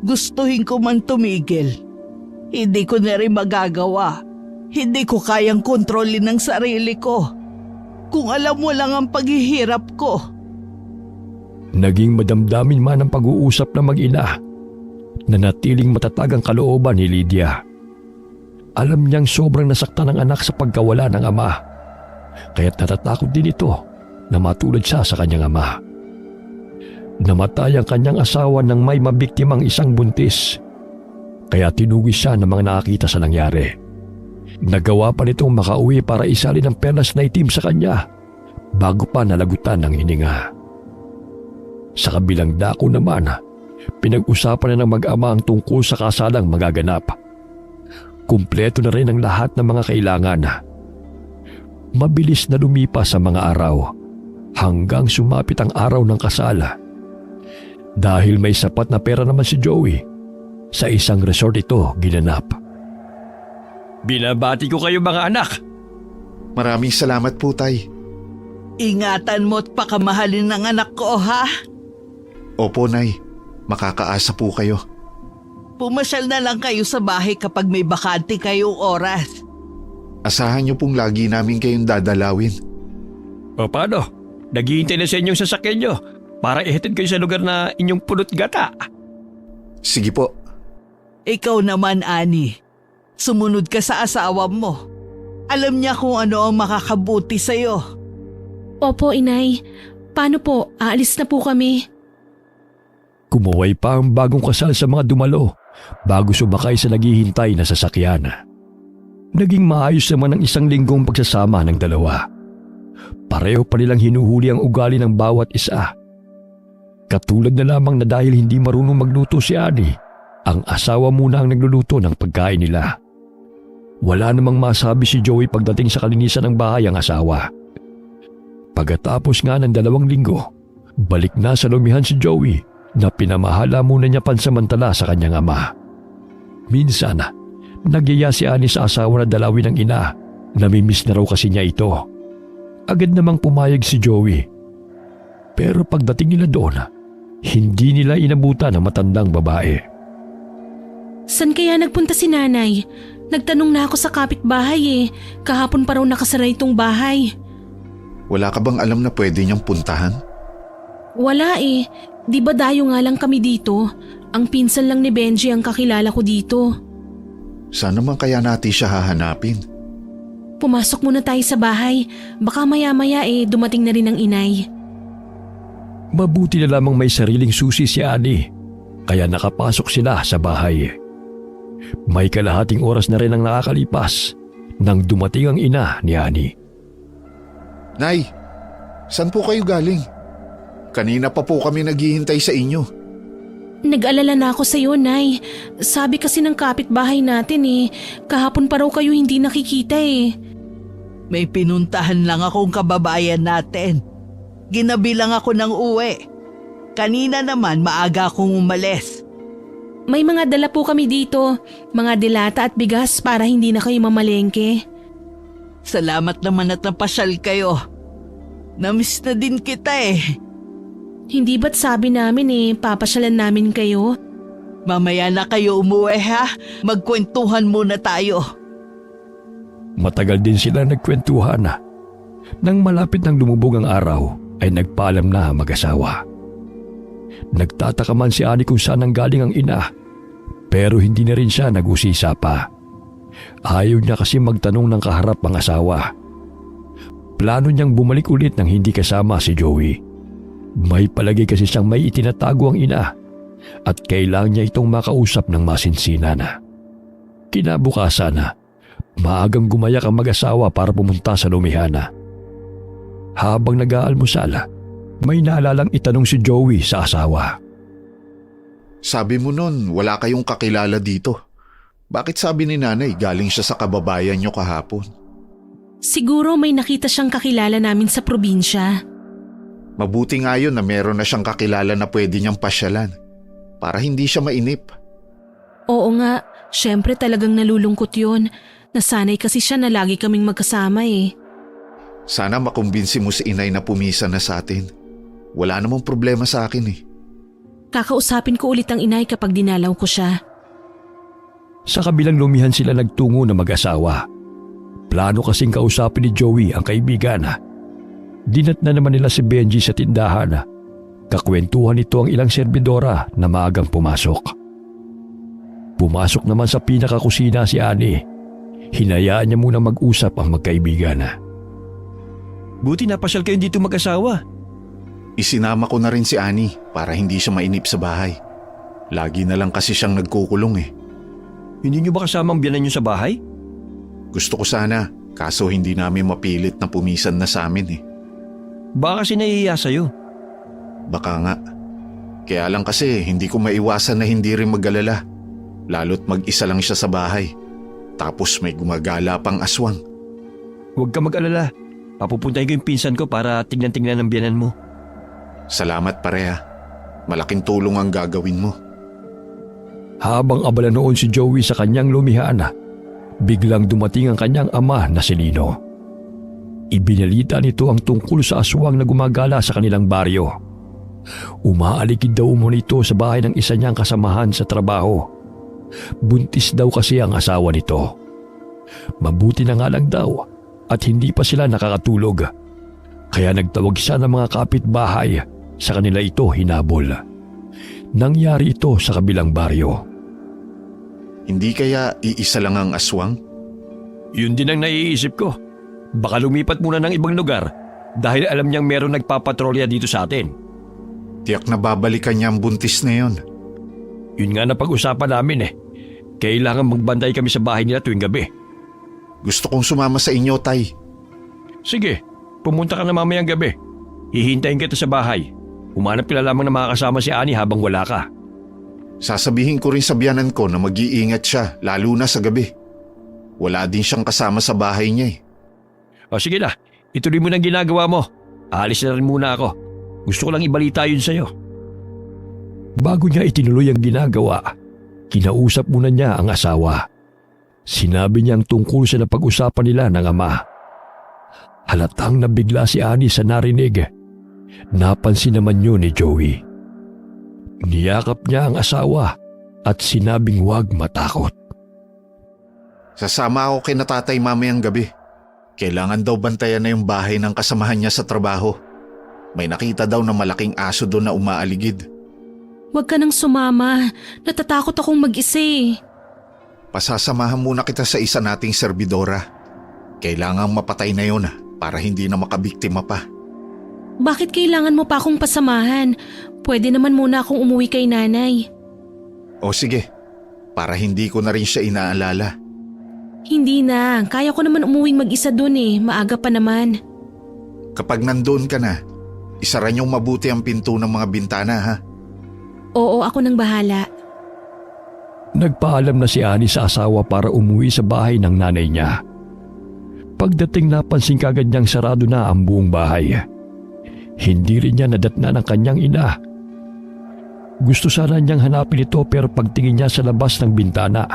C: Gustuhin ko man tumigil. Hindi ko na rin magagawa. Hindi ko kayang kontrolin ang sarili ko. Kung alam mo lang ang paghihirap ko.
A: Naging madamdamin man ang pag-uusap ng mag-ina. Nanatiling matatag ang kalooban ni Lydia. Alam niyang sobrang nasaktan ang anak sa pagkawala ng ama. Kaya't natatakot din ito na matulad siya sa kanyang ama. Namatay ang kanyang asawa nang may mabiktimang isang buntis. Kaya tinugis siya ng mga nakakita sa nangyari. Nagawa pa nitong makauwi para isalin ang perlas na itim sa kanya bago pa nalagutan ng hininga. Sa kabilang dako naman, pinag-usapan na ng mag-ama ang tungkol sa kasalang magaganap. Kumpleto na rin ang lahat ng mga kailangan. Mabilis na lumipas ang mga araw hanggang sumapit ang araw ng kasal. Dahil may sapat na pera naman si Joey, sa isang resort ito ginanap. Binabati ko kayo mga anak!
B: Maraming salamat po, Tay.
C: Ingatan mo at pakamahalin ng anak ko, ha?
B: Opo, Nay. Makakaasa po kayo.
C: Pumasyal na lang kayo sa bahay kapag may bakante kayong oras.
B: Asahan niyo pong lagi namin kayong dadalawin.
A: O paano? Naghihintay na sa inyong sasakyan nyo para ihatid kayo sa lugar na inyong pulot gata.
B: Sige po.
C: Ikaw naman, Ani. Sumunod ka sa asawa mo. Alam niya kung ano ang makakabuti sa'yo.
D: Opo, inay. Paano po? Aalis na po kami.
A: Kumuway pa ang bagong kasal sa mga dumalo bago sumakay sa naghihintay na sasakyan. Naging maayos naman ang isang linggong pagsasama ng dalawa. Pareho pa nilang hinuhuli ang ugali ng bawat isa. Katulad na lamang na dahil hindi marunong magluto si Ani, ang asawa muna ang nagluluto ng pagkain nila. Wala namang masabi si Joey pagdating sa kalinisan ng bahay ang asawa. Pagkatapos nga ng 2 linggo, balik na sa lumihan si Joey na pinamahala muna niya pansamantala sa kanyang ama. Minsan, nagyaya si Ani sa asawa na dalawin ng ina. Namimiss na raw kasi niya ito. Agad namang pumayag si Joey. Pero pagdating nila doon, hindi nila inabutan ang matandang babae.
D: San kaya nagpunta si nanay? Nagtanong na ako sa kapitbahay eh. Kahapon pa raw nakasara itong bahay.
B: Wala ka bang alam na pwede niyang puntahan?
D: Wala eh. Di ba dayo nga lang kami dito? Ang pinsan lang ni Benji ang kakilala ko dito.
B: Saan naman kaya natin siya hahanapin?
D: Pumasok muna tayo sa bahay. Baka maya-maya dumating na rin ang inay.
A: Mabuti na lamang may sariling susi si Ani, kaya nakapasok sila sa bahay. May kalahating oras na rin ang nakakalipas nang dumating ang ina ni Ani.
B: Nay, saan po kayo galing? Kanina pa po kami naghihintay sa inyo.
D: Nag-alala na ako sa iyo, Nay. Sabi kasi ng kapitbahay natin kahapon pa raw kayo hindi nakikita eh.
C: May pinuntahan lang akong kababayan natin. Ginabi lang ako ng uwi. Kanina naman maaga akong umalis.
D: May mga dala po kami dito, mga dilata at bigas para hindi na kayo mamalengke.
C: Salamat naman at napasyal kayo. Namiss na din kita eh.
D: Hindi ba't sabi namin papasyalan namin kayo?
C: Mamaya na kayo umuwi ha. Magkwentuhan muna tayo.
A: Matagal din sila nagkwentuhan. Nang malapit ng lumubog ang araw, ay nagpaalam na ang mag-asawa. Nagtataka man si Ani kung saan nanggaling ang ina, pero hindi na rin siya nag-usisa pa. Ayaw niya kasi magtanong ng kaharap ang asawa. Plano niyang bumalik ulit nang hindi kasama si Joey. May palagi kasi siyang may itinatago ang ina at kailangan niya itong makausap ng masinsinan. Kinabukasan, maagang gumayak ang mag-asawa para pumunta sa lumihana. Habang nag-aalmusal, may naalalang itanong si Joey sa asawa.
B: Sabi mo nun, wala kayong kakilala dito. Bakit sabi ni nanay galing siya sa kababayan niyo kahapon?
D: Siguro may nakita siyang kakilala namin sa probinsya.
B: Mabuti nga yun na meron na siyang kakilala na pwede niyang pasyalan para hindi siya mainip.
D: Oo nga, syempre talagang nalulungkot yun. Nasanay kasi siya na lagi kaming magkasama eh.
B: Sana makumbinsi mo si inay na pumisa na sa atin. Wala namang problema sa akin eh.
D: Kakausapin ko ulit ang inay kapag dinalaw ko siya.
A: Sa kabilang lumihan sila nagtungo na mag-asawa. Plano kasing kausapin ni Joey ang kaibigan. Dinat na naman nila si Benji sa tindahan. Kakwentuhan nito ang ilang serbidora na maagang pumasok. Pumasok naman sa pinakakusina si Ani. Hinayaan niya muna mag-usap ang magkaibigan.
E: Buti napasyal kayo dito mag-asawa.
B: Isinama ko na rin si Annie para hindi siya mainip sa bahay. Lagi na lang kasi siyang nagkukulong eh.
A: Hindi niyo ba kasama ang biyanan niyo sa bahay?
B: Gusto ko sana, kaso hindi namin mapilit na pumisan na sa amin eh.
A: Baka kasi nahihiya sa'yo.
B: Baka nga. Kaya lang kasi hindi ko maiwasan na hindi rin mag-alala. Lalo't mag-isa lang siya sa bahay. Tapos may gumagala pang aswang.
A: Huwag ka mag-alala. Papupuntahin ko yung pinsan ko para tignan-tignan ang biyanan mo.
B: Salamat pareha. Malaking tulong ang gagawin mo.
A: Habang abala noon si Joey sa kanyang lumihaan, biglang dumating ang kanyang ama na si Lino. Ibinalita nito ang tungkol sa aswang na gumagala sa kanilang baryo. Umaalikid daw umano ito sa bahay ng isa niyang kasamahan sa trabaho. Buntis daw kasi ang asawa nito. Mabuti na nga lang daw at hindi pa sila nakakatulog. Kaya nagtawag siya ng mga kapitbahay, sa kanila ito hinabol. Nangyari ito sa kabilang baryo.
B: Hindi kaya iisa lang ang aswang?
A: Yun din ang naiisip ko. Baka lumipat muna ng ibang lugar dahil alam niyang meron nagpapatrolya dito sa atin.
B: Tiyak na babalikan niya ang buntis na yun.
A: Yun nga na pag-usapan namin eh. Kailangan magbantay kami sa bahay nila tuwing gabi.
B: Gusto kong sumama sa inyo, Tay.
A: Sige, pumunta ka na mamayang gabi. Hihintayin kita sa bahay. Umanap ka na lamang na makakasama si Annie habang wala ka.
B: Sasabihin ko rin sa biyanan ko na mag-iingat siya, lalo na sa gabi. Wala din siyang kasama sa bahay niya eh.
A: O sige na, ituloy mo ng ginagawa mo. Aalis na rin muna ako. Gusto ko lang ibalita yun sa'yo. Bago niya itinuloy ang ginagawa, kinausap muna niya ang asawa. Sinabi niya ang tungkol sa napag-usapan nila ng ama. Halatang nabigla si Annie sa narinig. Napansin naman yun ni Joey. Niyakap niya ang asawa at sinabing huwag matakot.
B: Sasama ako kay na tatay mamayang gabi. Kailangan daw bantayan na yung bahay ng kasamahan niya sa trabaho. May nakita daw na malaking aso doon na umaaligid.
D: Huwag ka nang sumama. Natatakot akong mag-isa eh.
B: Pasasamahan muna kita sa isa nating serbidora. Kailangang mapatay na yun para hindi na makabiktima pa.
D: Bakit kailangan mo pa akong pasamahan? Pwede naman muna akong umuwi kay nanay.
B: O sige, para hindi ko na rin siya inaalala.
D: Hindi na. Kaya ko naman umuwing mag-isa dun eh. Maaga pa naman.
B: Kapag nandoon ka na, isara niyong mabuti ang pinto ng mga bintana ha.
D: Oo, ako nang bahala.
A: Nagpaalam na si Annie sa asawa para umuwi sa bahay ng nanay niya. Pagdating napansin kagad niyang sarado na ang buong bahay. Hindi rin niya nadatna ng kanyang ina. Gusto sana niyang hanapin ito pero pagtingin niya sa labas ng bintana,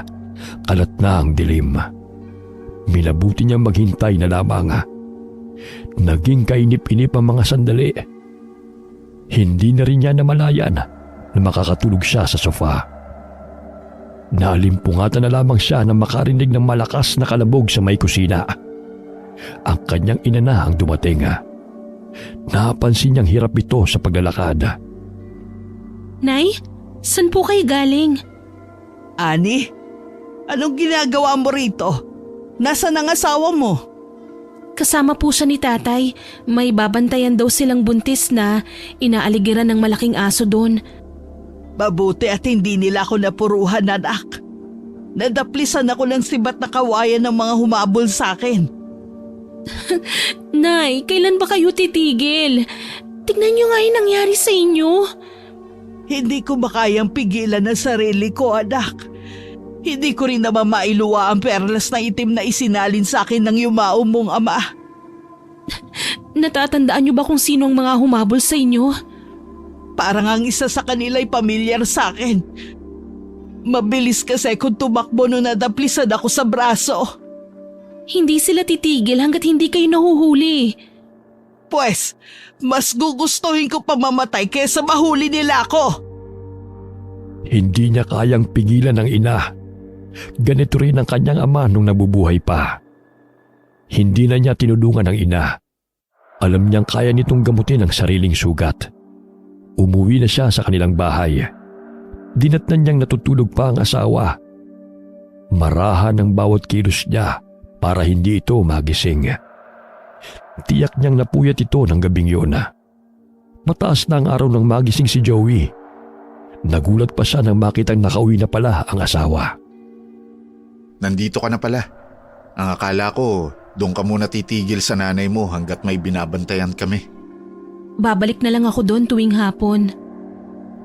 A: kalat na ang dilim. Minabuti niyang maghintay na lamang. Naging kainip-inip ang mga sandali. Hindi na rin niya namalayan na makakatulog siya sa sofa. Nalimpungatan na lamang siya na makarinig ng malakas na kalabog sa may kusina. Ang kanyang ina na ang dumating. Napansin niyang hirap ito sa paglalakad.
D: Nay, saan po kayo galing?
C: Annie, anong ginagawa mo rito? Nasaan ang asawa mo?
D: Kasama po siya ni tatay. May babantayan daw silang buntis na inaaligiran ng malaking aso doon.
C: Mabuti at hindi nila ako napuruhan, anak. Nadaplisan ako ng sibat na kawayan ng mga humabol sa akin.
D: Nay, kailan ba kayo titigil? Tignan niyo nga yung nangyari sa inyo.
C: Hindi ko makayang pigilan ang sarili ko, anak. Hindi ko rin naman mailuwa ang perlas na itim na isinalin sa akin ng yumao mong ama.
D: Natatandaan niyo ba kung sino ang mga humabol sa inyo?
C: Parang ang isa sa kanila'y pamilyar sa akin. Mabilis kasi kung tumakbo nung nadaplisan ako sa braso.
D: Hindi sila titigil hanggat hindi kayo nahuhuli.
C: Pues, mas gugustuhin ko pa mamatay kaysa mahuli nila ako.
A: Hindi niya kayang pigilan ng ina. Ganito rin ang kanyang ama nung nabubuhay pa. Hindi na niya tinulungan ang ina. Alam niyang kaya nitong gamutin ang sariling sugat. Umuwi na siya sa kanilang bahay. Dinatnan niyang natutulog pa ang asawa. Marahan ang bawat kilos niya para hindi ito magising. Tiyak niyang napuyat ito ng gabing yun. Mataas na ang araw nang magising si Joey. Nagulat pa siya nang makitang nakauwi na pala ang asawa.
B: Nandito ka na pala. Ang akala ko, doon ka muna titigil sa nanay mo hanggat may binabantayan kami.
D: Babalik na lang ako doon tuwing hapon.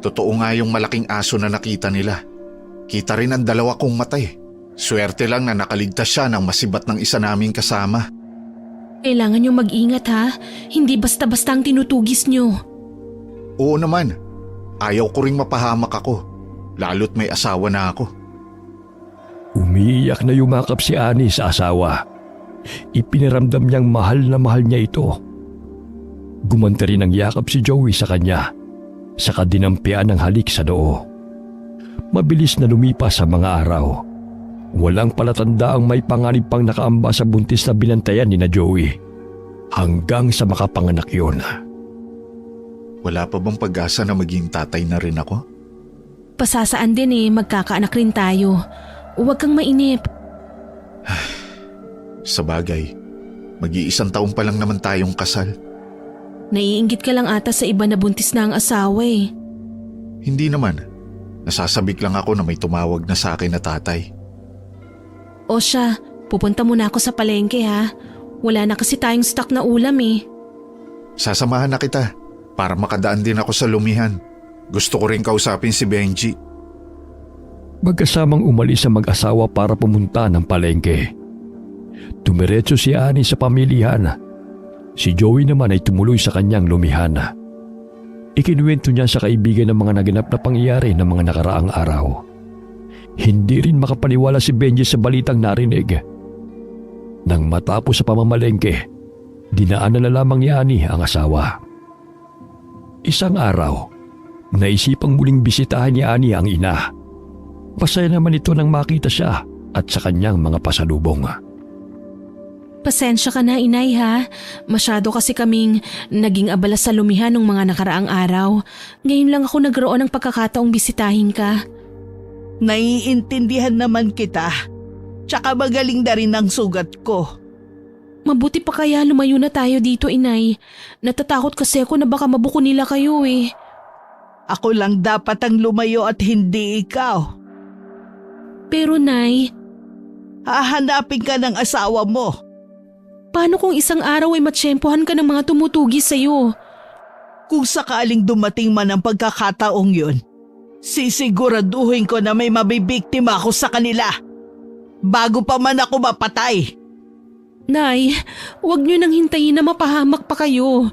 B: Totoo nga yung malaking aso na nakita nila. Kita rin ang dalawa kong matay. Swerte lang na nakaligtas siya ng masibat ng isa naming kasama.
D: Kailangan nyo mag-ingat ha. Hindi basta-basta ang tinutugis nyo.
B: Oo naman. Ayaw ko ring mapahamak ako. Lalo't may asawa na ako.
A: Umiiyak na yumakap si Ani sa asawa. Ipiniramdam niyang mahal na mahal niya ito. Gumanta rin ang yakap si Joey sa kanya, saka dinampian ng halik sa noo. Mabilis na lumipas sa mga araw. Walang palatanda ang may panganib pang nakaamba sa buntis na binantayan ni na Joey. Hanggang sa makapanganak yun.
B: Wala pa bang pag-asa na maging tatay na rin ako?
D: Pasasaan din magkakaanak rin tayo. Huwag kang mainip.
B: Sa bagay, mag-iisang taon pa lang naman tayong kasal.
D: Naiinggit ka lang ata sa iba na buntis na ang asawa
B: Hindi naman. Nasasabik lang ako na may tumawag na sa akin na tatay.
D: O siya, pupunta muna ako sa palengke ha. Wala na kasi tayong stock na ulam
B: Sasamahan na kita para makadaan din ako sa lumihan. Gusto ko rin kausapin si Benji.
A: Magkasamang umalis ang mag-asawa para pumunta ng palengke. Tumiretso si Ani sa pamilihan. Si Joey naman ay tumuloy sa kanyang lumihan. Ikinuwento niya sa kaibigan ng mga naganap na pangyayari ng mga nakaraang araw. Hindi rin makapaniwala si Benji sa balitang narinig. Nang matapos sa pamamalengke, dinaanan na lamang ni Ani ang asawa. Isang araw, naisipang muling bisitahan ni Ani ang ina. Masaya naman ito nang makita siya at sa kanyang mga pasalubong.
D: Pasensya ka na inay ha. Masyado kasi kaming naging abala sa lumihan ng mga nakaraang araw. Ngayon lang ako nagroon ng pagkakataong bisitahin ka.
C: Naiintindihan naman kita. Tsaka magaling na rin ang sugat ko.
D: Mabuti pa kaya lumayo na tayo dito inay. Natatakot kasi ako na baka mabuko nila kayo
C: Ako lang dapat ang lumayo at hindi ikaw.
D: Pero nay,
C: Hahanapin ka ng asawa mo.
D: paano kung isang araw ay matsyempohan ka ng mga tumutugi sa'yo?
C: Kung sakaling dumating man ang pagkakataong yun, sisiguraduhin ko na may mabibiktima ako sa kanila. Bago pa man ako mapatay.
D: Nay, huwag niyo nang hintayin na mapahamak pa kayo.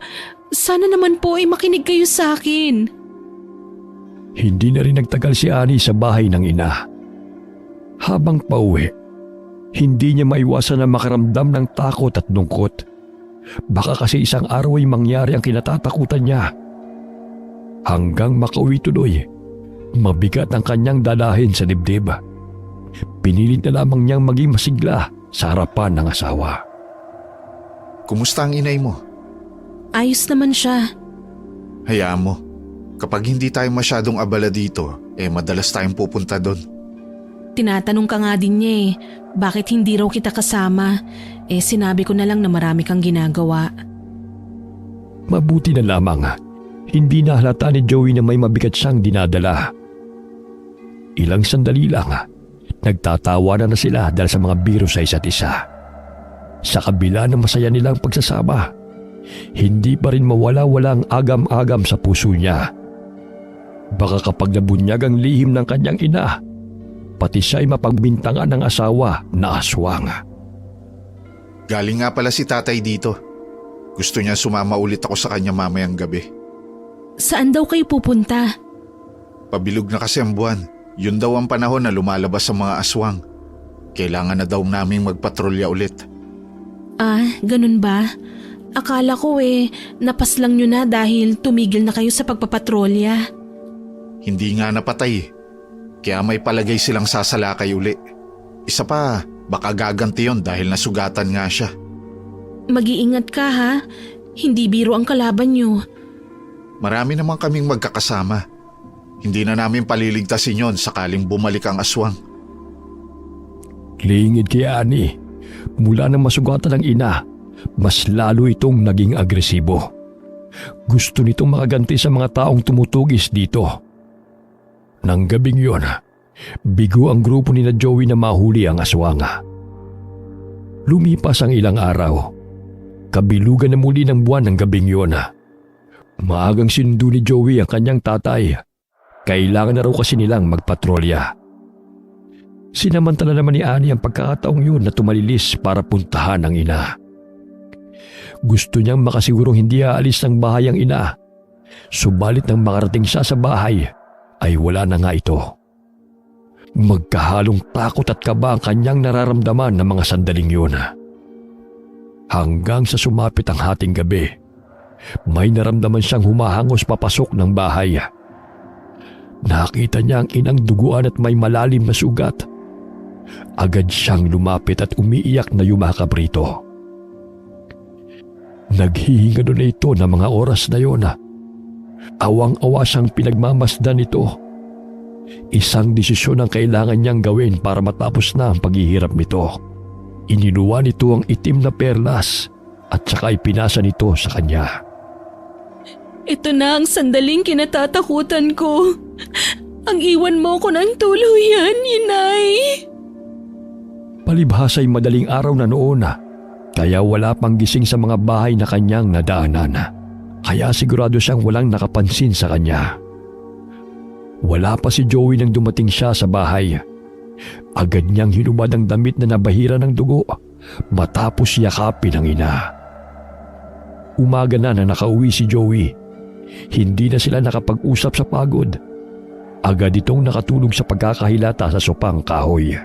D: Sana naman po ay makinig kayo sa akin.
A: Hindi na rin nagtagal si Ani sa bahay ng ina. Habang pauwi, hindi niya maiwasan na makaramdam ng takot at lungkot. Baka kasi isang araw ay mangyari ang kinatatakutan niya. Hanggang makauwi tuloy, mabigat ang kanyang dalahin sa dibdib. Pinilit na lamang niyang maging masigla sa harapan ng asawa.
B: Kumusta ang inay mo?
D: Ayos naman siya.
B: Hayaan mo. Kapag hindi tayo masyadong abala dito, madalas tayong pupunta doon.
D: Tinatanong ka nga din niya bakit hindi raw kita kasama? Sinabi ko na lang na marami kang ginagawa.
A: Mabuti na lamang, hindi na halata ni Joey na may mabigat siyang dinadala. Ilang sandali lang, nagtatawanan na sila dahil sa mga biro sa isa't isa. Sa kabila ng masaya nilang pagsasama, hindi pa rin mawala-wala ang agam-agam sa puso niya. Baka kapag nabunyag ang lihim ng kanyang ina, pati siya ay mapagbintangan ng asawa na aswang.
B: Galing nga pala si tatay dito. Gusto niya sumama ulit ako sa kanya mamayang gabi.
D: Saan daw kayo pupunta?
B: Pabilog na kasi ang buwan. Yun daw ang panahon na lumalabas ang mga aswang. Kailangan na daw naming magpatrolya ulit.
D: Ganun ba? Akala ko napaslang nyo na dahil tumigil na kayo sa pagpapatrolya.
B: Hindi nga napatay. Kaya may palagay silang sasalakay uli. Isa pa, baka gaganti yon dahil nasugatan nga siya.
D: Mag-iingat ka ha. Hindi biro ang kalaban nyo.
B: Marami naman kaming magkakasama. Hindi na namin paliligtasin yon sakaling bumalik ang aswang.
A: Lingid kay Ani, mula nang masugatan ng ina, mas lalo itong naging agresibo. Gusto nitong makaganti sa mga taong tumutugis dito. Nang gabing yon, bigo ang grupo ni na Joey na mahuli ang aswang. Lumipas ang ilang araw. Kabilugan na muli ng buwan ng gabing yon. Maagang sinundo ni Joey ang kanyang tatay. Kailangan na raw kasi nilang magpatrolya. Sinamantala naman ni Annie ang pagkakataong yun na tumalilis para puntahan ang ina. Gusto niyang makasigurong hindi aalis ng bahay ang ina. Subalit nang makarating siya sa bahay, ay wala na nga ito. Magkahalong takot at kaba ang kanyang nararamdaman ng mga sandaling yun. Hanggang sa sumapit ang hating gabi, may naramdaman siyang humahangos papasok ng bahay. Nakita niya ang inang duguan at may malalim na sugat. Agad siyang lumapit at umiiyak na yumakap rito. Naghihinga doon na ito ng mga oras na yon. Awang-awa siyang pinagmamasdan nito. Isang desisyon ang kailangan niyang gawin para matapos na ang paghihirap nito. Ininuwa nito ang itim na perlas at saka ipinasa nito sa kanya.
D: Ito na ang sandaling kinatatakutan ko. Ang iwan mo ko ng tuluyan, Inay.
A: Palibhas ay madaling araw na noon, kaya wala pang gising sa mga bahay na kanyang nadaanan. Kaya sigurado siyang walang nakapansin sa kanya. Wala pa si Joey nang dumating siya sa bahay. Agad niyang hinubad ang damit na nabahira ng dugo matapos yakapin ang ina. Umaga na nang nakauwi si Joey. Hindi na sila nakapag-usap sa pagod. Agad itong nakatulog sa pagkakahilata sa sopang kahoy.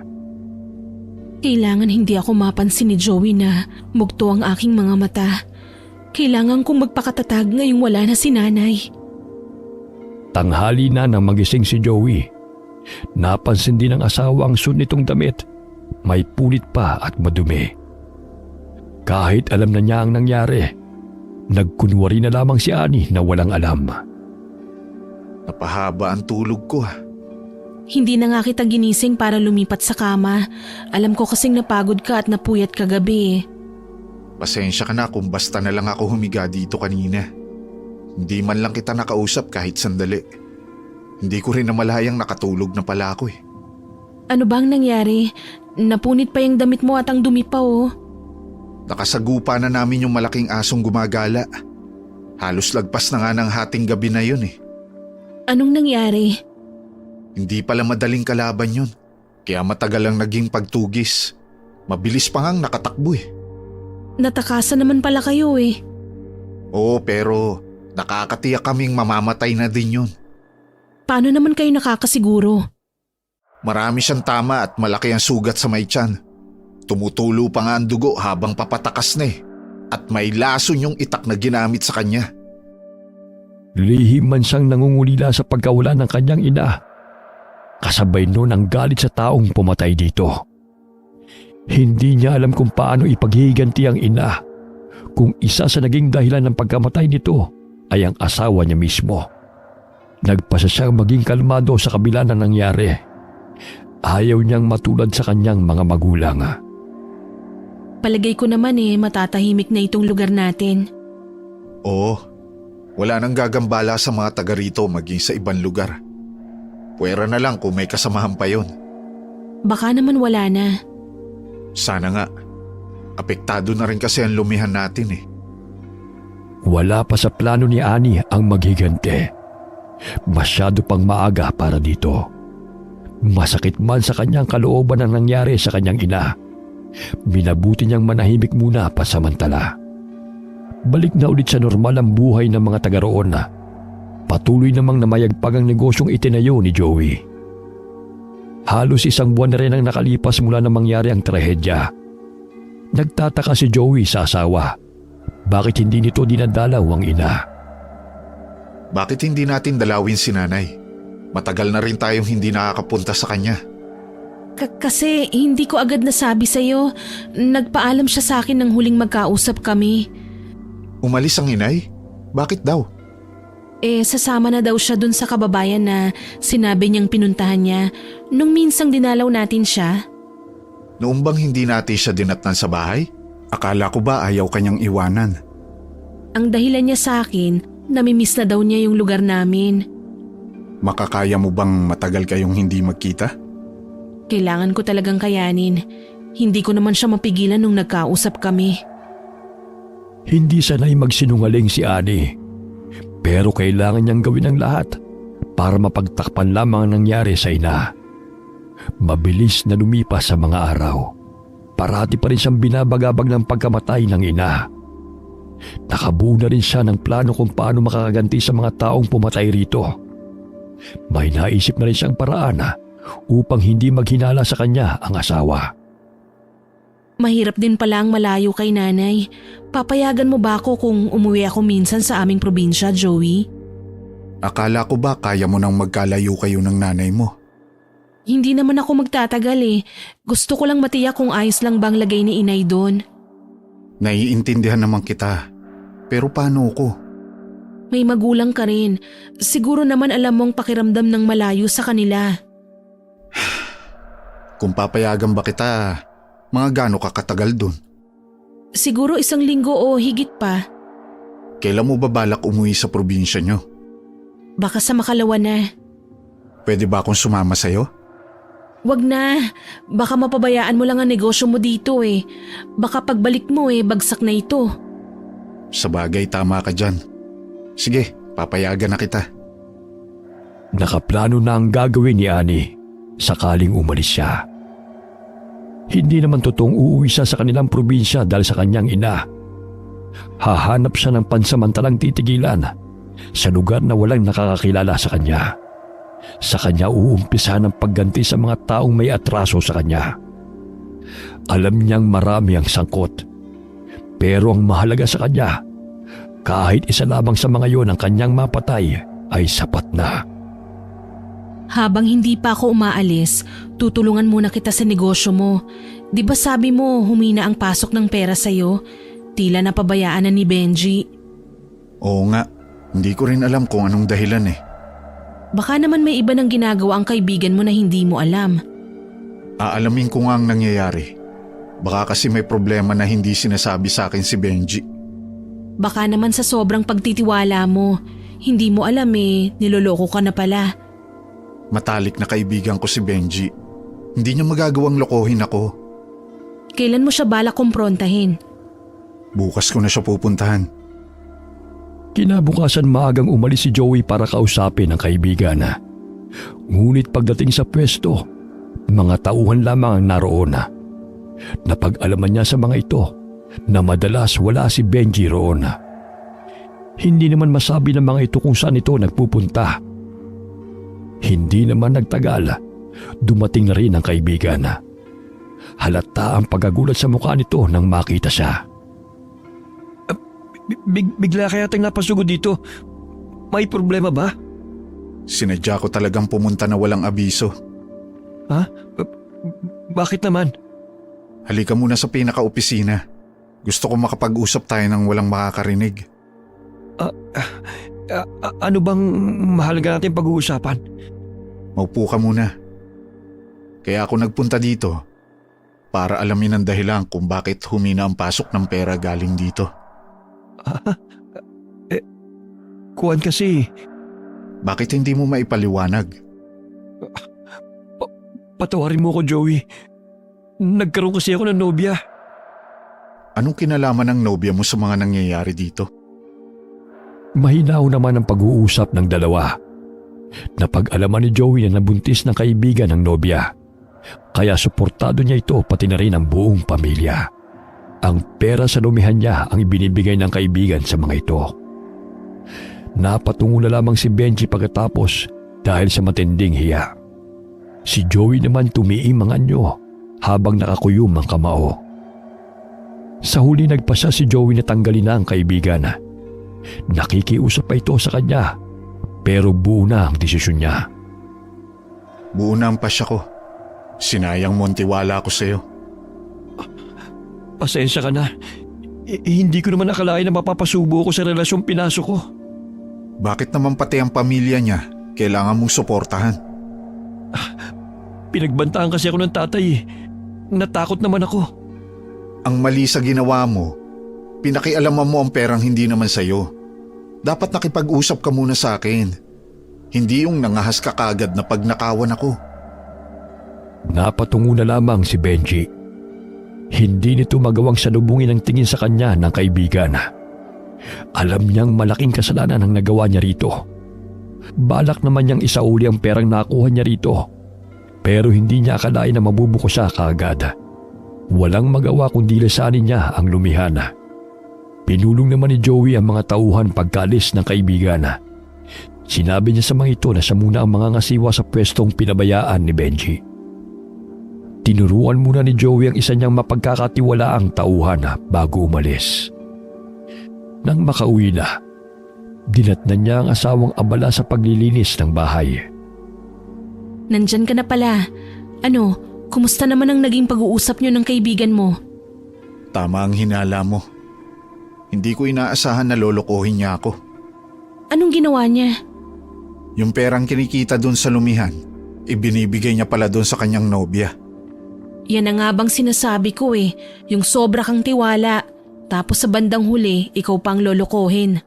D: Kailangan hindi ako mapansin ni Joey na mugto ang aking mga mata. Kailangan kong magpakatatag ngayong wala na si nanay.
A: Tanghali na nang magising si Joey. Napansin din ng asawa ang suot nitong damit. May punit pa at madumi. Kahit alam na niya ang nangyari, nagkunwari na lamang si Annie na walang alam.
B: Napahaba ang tulog ko.
D: Hindi na nga kita ginising para lumipat sa kama. Alam ko kasing napagod ka at napuyat kagabi.
B: Pasensya ka na kung basta na lang ako humiga dito kanina. Hindi man lang kita nakausap kahit sandali. Hindi ko rin namalayang nakatulog na pala ako eh.
D: Ano bang nangyari? Napunit pa yung damit mo at ang dumi pa oh.
B: Nakasagupa na namin yung malaking asong gumagala. Halos lagpas na nga ng hating gabi na yun eh.
D: Anong nangyari?
B: Hindi pala madaling kalaban yun. Kaya matagal ang naging pagtugis. Mabilis pa ngang nakatakbo eh.
D: Natakasan naman pala kayo eh.
B: Oo, pero nakakatiyak kaming mamamatay na din yun.
D: Paano naman kayo nakakasiguro?
B: Marami siyang tama at malaki ang sugat sa may tiyan. Tumutulo pa nga ang dugo habang papatakas na eh. At may lason yung itak na ginamit sa kanya.
A: Lihim man siyang nangungulila sa pagkawala ng kanyang ina. Kasabay noon ang galit sa taong pumatay dito. Hindi niya alam kung paano ipaghihiganti ang ina kung isa sa naging dahilan ng pagkamatay nito ay ang asawa niya mismo. Nagpasa siyang maging kalmado sa kabila na nangyari. Ayaw niyang matulad sa kanyang mga magulang.
D: Palagay ko naman matatahimik na itong lugar natin.
B: Oo, wala nang gagambala sa mga taga rito maging sa ibang lugar. Puwera na lang kung may kasamahan pa yon.
D: Baka naman wala na.
B: Sana nga. Apektado na rin kasi ang lumihan natin eh.
A: Wala pa sa plano ni Annie ang maghiganti. Masyado pang maaga para dito. Masakit man sa kanyang kalooban ang nangyari sa kanyang ina. Minabuti niyang manahimik muna pasamantala. Balik na ulit sa normal ang buhay ng mga taga roon. Patuloy namang namayagpag ang negosyong itinayo ni Joey. Halos isang buwan na rin ang nakalipas mula na mangyari ang trahedya. Nagtataka si Joey sa asawa. Bakit hindi nito dinadalaw ang ina?
B: Bakit hindi natin dalawin si nanay? Matagal na rin tayong hindi nakakapunta sa kanya.
D: Kasi hindi ko agad nasabi sa'yo. Nagpaalam siya sa akin nang huling magkausap kami.
B: Umalis ang inay? Bakit daw?
D: Sasama na daw siya dun sa kababayan na sinabi niyang pinuntahan niya nung minsang dinalaw natin siya.
B: Noong bang hindi natin siya dinatnan sa bahay? Akala ko ba ayaw kanyang iwanan?
D: Ang dahilan niya sa akin, namimiss na daw niya yung lugar namin.
E: Makakaya mo bang matagal kayong hindi magkita?
D: Kailangan ko talagang kayanin. Hindi ko naman siya mapigilan nung nagkausap kami.
A: Hindi sanay magsinungaling si Ani. Pero kailangan niyang gawin ang lahat para mapagtakpan lamang ang nangyari sa ina. Mabilis na lumipas sa mga araw. Parati pa rin siyang binabagabag ng pagkamatay ng ina. Nakabuo na rin siya ng plano kung paano makakaganti sa mga taong pumatay rito. May naisip na rin siyang paraan upang hindi maghinala sa kanya ang asawa.
D: Mahirap din pala ang malayo kay nanay. Papayagan mo ba ako kung umuwi ako minsan sa aming probinsya, Joey?
E: Akala ko ba kaya mo nang magkalayo kayo ng nanay mo?
D: Hindi naman ako magtatagal eh. Gusto ko lang matiyak kung ayos lang bang lagay ni inay doon.
E: Naiintindihan naman kita. Pero paano ko?
D: May magulang ka rin. Siguro naman alam mong pakiramdam ng malayo sa kanila.
E: Kung papayagan ba kita, mga gaano ka katagal dun?
D: Siguro 1 linggo o higit pa.
E: Kailan mo ba balak umuwi sa probinsya nyo?
D: Baka sa Makalawa na.
E: Pwede ba akong sumama sa'yo?
D: Wag na. Baka mapabayaan mo lang ang negosyo mo dito eh. Baka pagbalik mo bagsak na ito.
E: Sabagay, tama ka dyan. Sige, papayagan na kita.
A: Nakaplano na ang gagawin ni Ani sakaling umalis siya. Hindi naman totoong uuwi siya sa kanilang probinsya dahil sa kanyang ina. Hahanap siya ng pansamantalang titigilan sa lugar na walang nakakakilala sa kanya. Sa kanya uumpisa ng pagganti sa mga taong may atraso sa kanya. Alam niyang marami ang sangkot. Pero ang mahalaga sa kanya, kahit isa lamang sa mga yon ang kanyang mapatay ay sapat na.
D: Habang hindi pa ako umaalis, tutulungan muna kita sa negosyo mo. Di ba sabi mo humina ang pasok ng pera sa'yo? Tila napabayaan na ni Benji.
E: Oo nga, hindi ko rin alam kung anong dahilan eh.
D: Baka naman may iba nang ginagawa ang kaibigan mo na hindi mo alam.
E: Aalamin ko nga ang nangyayari. Baka kasi may problema na hindi sinasabi sa akin si Benji.
D: Baka naman sa sobrang pagtitiwala mo, hindi mo alam niloloko ka na pala.
E: Matalik na kaibigan ko si Benji. Hindi niya magagawang lokohin ako.
D: Kailan mo siya balak kumprontahin?
E: Bukas ko na siya pupuntahan.
A: Kinabukasan maagang umalis si Joey para kausapin ang kaibigan. Ngunit pagdating sa pwesto, mga tauhan lamang ang naroon. Napag-alaman niya sa mga ito na madalas wala si Benji roon. Hindi naman masabi ng mga ito kung saan ito nagpupunta. Hindi naman nagtagal, dumating na rin ang kaibigan. Halata ang pagkagulat sa mukha nito nang makita siya. Bigla kaya tayong napasugod dito. May problema ba?
E: Sinadya ko talagang pumunta na walang abiso.
A: Ha? Bakit naman?
E: Halika muna sa pinaka-opisina. Gusto ko makapag-usap tayo ng walang makakarinig.
A: Ano bang mahalaga natin pag-uusapan?
E: Maupo ka muna. Kaya ako nagpunta dito para alamin ang dahilan kung bakit humina ang pasok ng pera galing dito.
A: Kuwan kasi.
E: Bakit hindi mo maipaliwanag?
A: Patawarin mo ko, Joey. Nagkaroon kasi ako ng nobya.
E: Anong kinalaman ng nobya mo sa mga nangyayari dito?
A: Mahinaw naman ang pag-uusap ng dalawa. Napag-alaman ni Joey na nabuntis ng kaibigan ng nobya. Kaya suportado niya ito pati na rin ang buong pamilya. Ang pera sa lumihan niya ang ibinibigay ng kaibigan sa mga ito. Napatungo na lamang si Benji pagkatapos dahil sa matinding hiya. Si Joey naman tumiing mga anyo habang nakakuyom ang kamao. Sa huli nagpasya si Joey na tanggalin na ang kaibigan. Nakikiusap pa ito sa kanya pero buo na ang desisyon niya.
E: Buo na ang pasya ko. Sinayang mo ang tiwala ko sa'yo.
A: Pasensya ka na. Hindi ko naman nakalain na mapapasubo ko sa relasyong pinasok ko.
E: Bakit naman pati ang pamilya niya kailangan mong suportahan?
A: Pinagbantaan kasi ako ng tatay. Natakot naman ako.
E: Ang mali sa ginawa mo, Pinakialaman mo ang perang hindi naman sa'yo. Dapat nakipag-usap ka muna sa akin. Hindi yung nangahas ka kagad na pagnakawan ako.
A: Napatungo na lamang si Benji. Hindi nito magawang salubungin ang tingin sa kanya ng kaibigan. Alam niyang malaking kasalanan ang nagawa niya rito. Balak naman niyang isauli ang perang nakuha niya rito. Pero hindi niya akalain na mabubuko siya kaagad. Walang magawa kundi lisanin niya ang lumihan. Pinulong naman ni Joey ang mga tauhan pagkalis ng kaibigan. Sinabi niya sa mga ito na siya muna ang mga ngasiwa sa pwestong pinabayaan ni Benji. Tinuruan muna ni Joey ang isa niyang mapagkakatiwalaang tauhan bago umalis. Nang makauwi na, dinatnan niya ang asawang abala sa paglilinis ng bahay.
D: Nandyan ka na pala. Ano, kumusta naman ang naging pag-uusap niyo ng kaibigan mo?
E: Tama ang hinala mo. Hindi ko inaasahan na lolokohin niya ako.
D: Anong ginawa niya?
E: Yung perang kinikita dun sa lumihan, ibinibigay niya pala dun sa kanyang nobya.
D: Yan na nga bang sinasabi ko eh, yung sobra kang tiwala. Tapos sa bandang huli, ikaw pang lolokohin.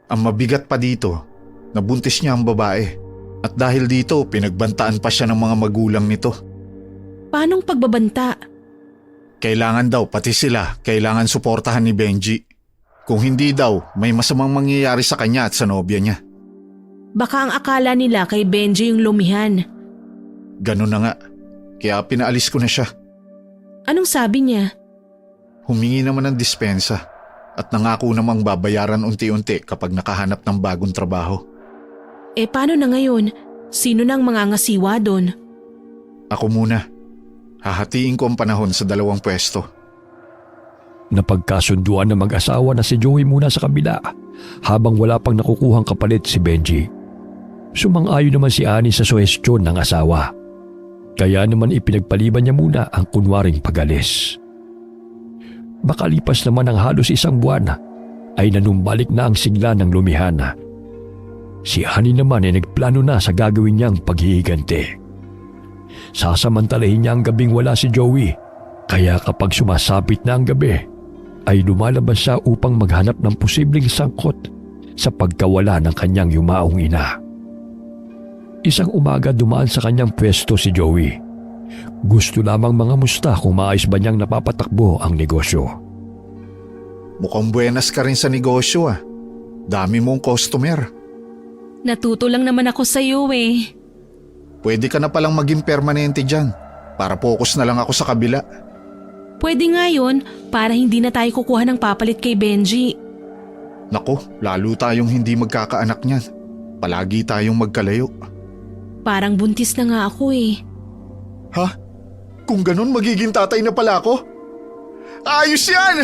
E: Ang mabigat pa dito, nabuntis niya ang babae. At dahil dito, pinagbantaan pa siya ng mga magulang nito.
D: Paanong pagbabanta?
E: Kailangan daw, pati sila, kailangan suportahan ni Benji. Kung hindi daw, may masamang mangyayari sa kanya at sa nobya niya.
D: Baka ang akala nila kay Benji yung lumihan.
E: Ganun na nga, kaya pinaalis ko na siya.
D: Anong sabi niya?
E: Humingi naman ng dispensa at nangako namang babayaran unti-unti kapag nakahanap ng bagong trabaho.
D: Eh paano na ngayon? Sino nang mangangasiwa doon?
E: Ako muna. Hahatiin ko ang panahon sa 2 pwesto.
A: Napagkasunduan ng mag-asawa na si Joey muna sa kabila habang wala pang nakukuhang kapalit si Benji. Sumang-ayon naman si Annie sa suhestyon ng asawa. Kaya naman ipinagpaliban niya muna ang kunwaring pag-alis. Makalipas naman ng halos 1 buwan ay nanumbalik na ang sigla ng lumihan. Si Annie naman ay nagplano na sa gagawin niyang paghihiganti. Sasamantalahin niya ang gabing wala si Joey, kaya kapag sumasapit na ang gabi, ay lumalabas siya upang maghanap ng posibleng sangkot sa pagkawala ng kanyang yumaong ina. Isang umaga dumaan sa kanyang pwesto si Joey. Gusto lamang mga musta kung maayos ba niyang napapatakbo ang negosyo.
E: Mukhang buenas ka rin sa negosyo ah. Dami mong customer.
D: Natuto lang naman ako sa iyo eh.
E: Pwede ka na palang maging permanente dyan para focus na lang ako sa kabila.
D: Pwede nga yun para hindi na tayo kukuha ng papalit kay Benji.
E: Naku, lalo tayong hindi magkakaanak niyan. Palagi tayong magkalayo.
D: Parang buntis na nga ako eh.
E: Ha? Kung ganun magiging tatay na pala ako? Ayos yan!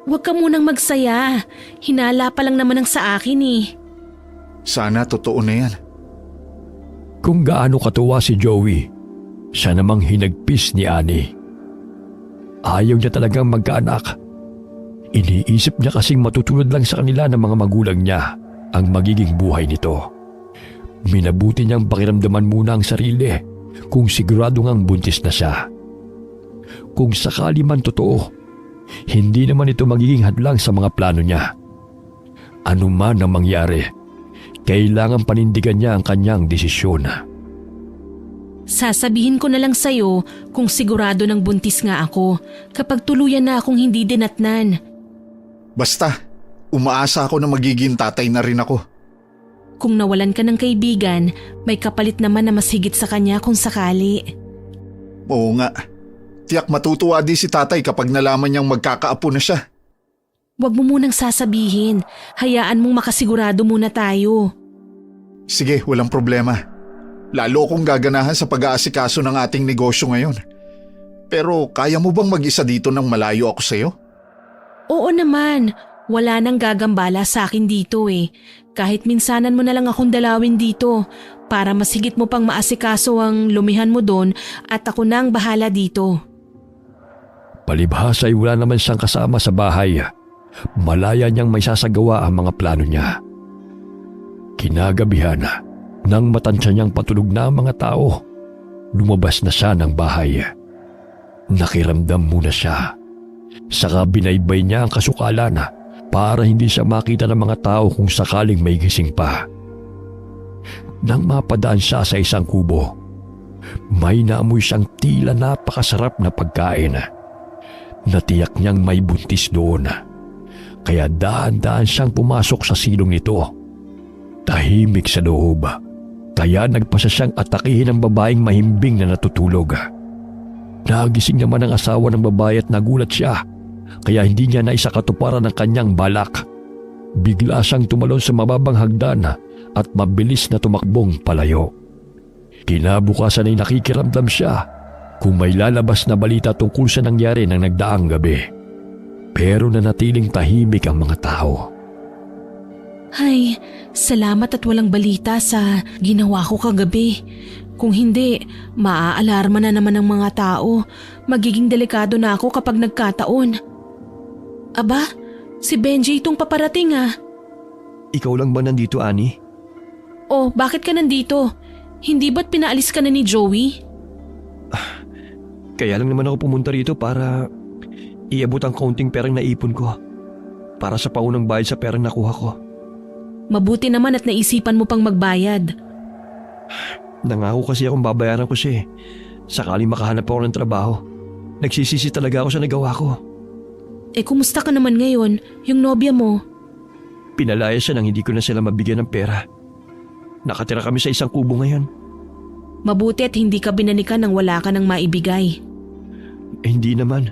D: Huwag ka munang magsaya. Hinala pa lang naman ang sa akin eh.
E: Sana totoo na yan.
A: Kung gaano katuwa si Joey, siya namang hinagpis ni Annie. Ayaw niya talagang magkaanak. Iniisip niya kasing matutulad lang sa kanila ng mga magulang niya ang magiging buhay nito. Minabuti niyang pakiramdaman muna ang sarili kung sigurado ngang buntis na siya. Kung sakali man totoo, hindi naman ito magiging hadlang sa mga plano niya. Ano man ang mangyari, kailangan panindigan niya ang kanyang desisyon.
D: Sasabihin ko na lang sa'yo kung sigurado ng buntis nga ako kapag tuluyan na akong hindi dinatnan.
E: Basta, umaasa ako na magiging tatay na rin ako.
D: Kung nawalan ka ng kaibigan, may kapalit naman na mas higit sa kanya kung sakali.
E: Oo nga. Tiyak matutuwa din si tatay kapag nalaman niyang magkakaapo na siya.
D: Huwag mo munang sasabihin. Hayaan mong makasigurado muna tayo.
E: Sige, walang problema. Lalo akong gaganahan sa pag-aasikaso ng ating negosyo ngayon. Pero kaya mo bang mag-isa dito nang malayo ako sa'yo?
D: Oo naman. Wala nang gagambala sa akin dito eh. Kahit minsanan mo na lang akong dalawin dito para mas higit mo pang maasikaso ang lumihan mo doon at ako nang bahala dito.
A: Palibhas ay wala naman siyang kasama sa bahay. Malaya niyang may sasagawa ang mga plano niya. Kinagabihan, nang matansya niyang patulog na ang mga tao, lumabas na siya ng bahay. Nakiramdam muna siya. Saka binaybay niya ang kasukalan para hindi siya makita ng mga tao kung sakaling may gising pa. Nang mapadaan siya sa isang kubo, may naamoy siyang tila napakasarap na pagkain. Natiyak niyang may buntis doon. Kaya daan-daan siyang pumasok sa silong nito. Tahimik sa loob. Kaya nagpasa siyang atakihin ang babaeng mahimbing na natutulog. Nagising naman ang asawa ng babae at nagulat siya. Kaya hindi niya naisakatuparan ang kanyang balak. Bigla siyang tumalon sa mababang hagdan at mabilis na tumakbong palayo. Kinabukasan ay nakikiramdam siya kung may lalabas na balita tungkol sa nangyari ng nagdaang gabi. Pero nanatiling tahimik ang mga tao.
D: Ay, salamat at walang balita sa ginawa ko kagabi. Kung hindi, maaalarma na naman ang mga tao. Magiging delikado na ako kapag nagkataon. Aba, si Benji itong paparating ah.
A: Ikaw lang ba nandito, Annie?
D: Oh, bakit ka nandito? Hindi ba't pinaalis ka na ni Joey?
A: Kaya lang naman ako pumunta rito para iabot ang kaunting perang naipon ko. Para sa paunang bayad sa perang nakuha ko.
D: Mabuti naman at naisipan mo pang magbayad.
A: Nangako kasi akong babayaran ko siya. Sakaling makahanap ako ng trabaho. Nagsisisi talaga ako sa nagawa ko.
D: Eh kumusta ka naman ngayon, yung nobya mo?
A: Pinalaya siya nang hindi ko na sila mabigyan ng pera. Nakatira kami sa isang kubo ngayon.
D: Mabuti at hindi ka binanikan nang wala ka nang maibigay.
A: Hindi naman.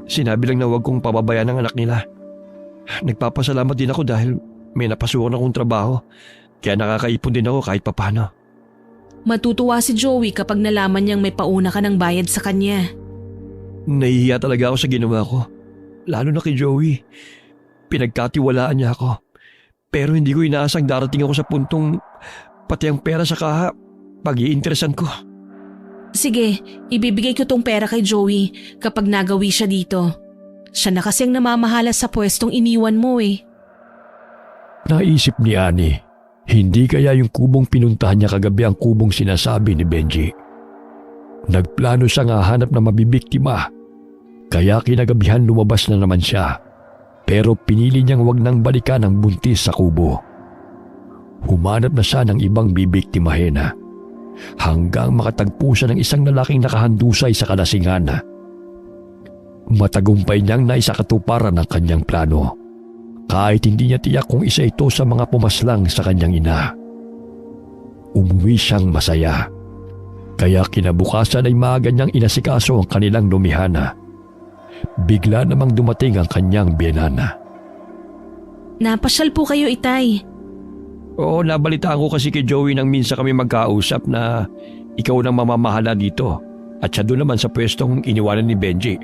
A: Sinabi lang na huwag kong pababayaan ang anak nila. Nagpapasalamat din ako dahil may napasukan akong trabaho. Kaya nakakaipon din ako kahit papano.
D: Matutuwa si Joey kapag nalaman niyang may pauna ka ng bayad sa kanya.
A: Nahihiya talaga ako sa ginawa ko. Lalo na kay Joey. Pinagkatiwalaan niya ako. Pero hindi ko inaasang darating ako sa puntong pati ang pera sa kaha pag-iinteresan ko.
D: Sige, ibibigay ko tong pera kay Joey kapag nagawi siya dito. Siya na kasing namamahala sa pwestong iniwan mo eh.
A: Naisip ni Annie, hindi kaya yung kubong pinuntahan niya kagabi ang kubong sinasabi ni Benji. Nagplano siya nga hanap na mabibiktima. Kaya kinagabihan lumabas na naman siya. Pero pinili niyang wag nang balikan ang buntis sa kubo. Humanap na siya ng ibang bibiktimahin hanggang makatagpo siya ng isang lalaking nakahandusay sa kalasingan. Matagumpay niyang naisakatuparan ang kanyang plano. Kahit hindi niya tiyak kung isa ito sa mga pumaslang sa kanyang ina. Umuwi siyang masaya. Kaya kinabukasan ay maaga niyang inasikaso ang kanilang lumihana. Bigla namang dumating ang kanyang biyenana.
D: Napasyal po kayo, Itay.
A: Oo, nabalitaan ko kasi kay Joey nang minsan kami magkausap na ikaw nang mamamahala dito at siya doon naman sa pwestong iniwanan ni Benji.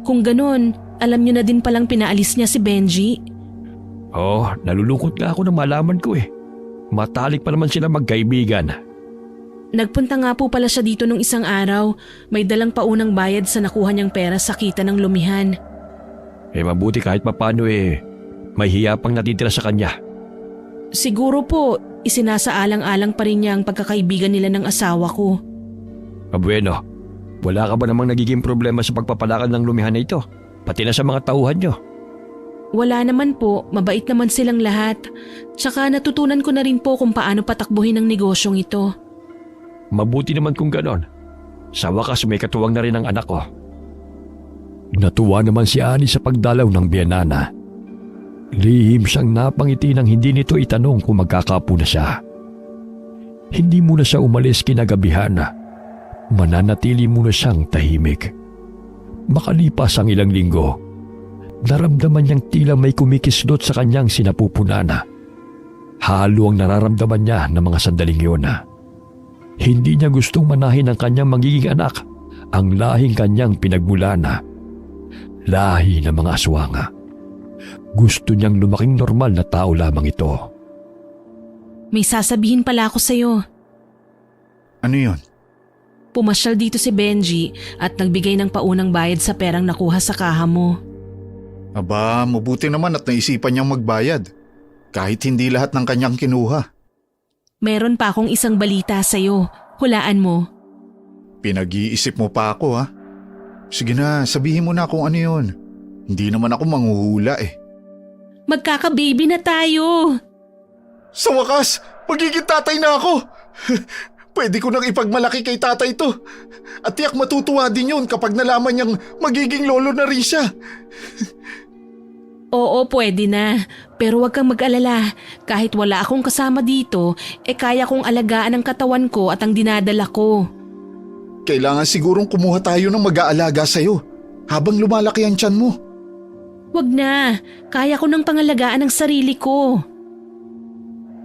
D: Kung ganon, alam niyo na din palang pinaalis niya si Benji.
A: Oo, nalulungkot nga ako na malaman ko eh. Matalik pa naman sila magkaibigan.
D: Nagpunta nga po pala siya dito nung isang araw. May dalang paunang bayad sa nakuha niyang pera sa kita ng lumihan.
A: Eh mabuti kahit papano eh, may hiya pang natitira sa kanya.
D: Siguro po, isinasaalang-alang pa rin niya ang pagkakaibigan nila ng asawa ko.
A: Mabueno, wala ka ba namang nagiging problema sa pagpapalakad ng lumihan na ito? Pati na sa mga tauhan niyo.
D: Wala naman po, mabait naman silang lahat. Tsaka natutunan ko na rin po kung paano patakbuhin ang negosyong ito.
A: Mabuti naman kung ganon. Sa wakas may katuwang na rin ang anak ko. Natuwa naman si Annie sa pagdalaw ng biyenana. Lihim siyang napangiti nang hindi nito itanong kung magkakapo na siya. Hindi muna siya umalis kinagabihan. Mananatili muna siyang tahimik. Makalipas ang ilang linggo, naramdaman niyang tila may kumikislot sa kanyang sinapupunan. Halo ang nararamdaman niya ng mga sandaling yun. Hindi niya gustong manahin ang kanyang magiging anak, ang lahing kanyang pinagmulan. Lahi ng mga aswanga. Gusto niyang lumaking normal na tao lamang ito.
D: May sasabihin pala ako sa'yo.
E: Ano yun?
D: Pumasyal dito si Benji at nagbigay ng paunang bayad sa perang nakuha sa kaha mo.
E: Aba, mabuti naman at naisipan niyang magbayad. Kahit hindi lahat ng kanyang kinuha.
D: Meron pa akong isang balita sa'yo. Hulaan mo.
E: Pinag-iisip mo pa ako ha. Sige na, sabihin mo na kung ano yun. Hindi naman ako manghuhula eh.
D: Magkaka-baby na tayo.
E: Sa wakas, magiging tatay na ako. Pwede ko nang ipagmalaki kay tatay to. At tiyak matutuwa din yun kapag nalaman niyang magiging lolo na rin siya.
D: Oo, pwede na. Pero huwag kang mag-alala. Kahit wala akong kasama dito, kaya kong alagaan ang katawan ko at ang dinadala ko.
E: Kailangan sigurong kumuha tayo ng mag-aalaga sa'yo habang lumalaki ang tiyan mo.
D: Wag na. Kaya ko nang pangalagaan ang sarili ko.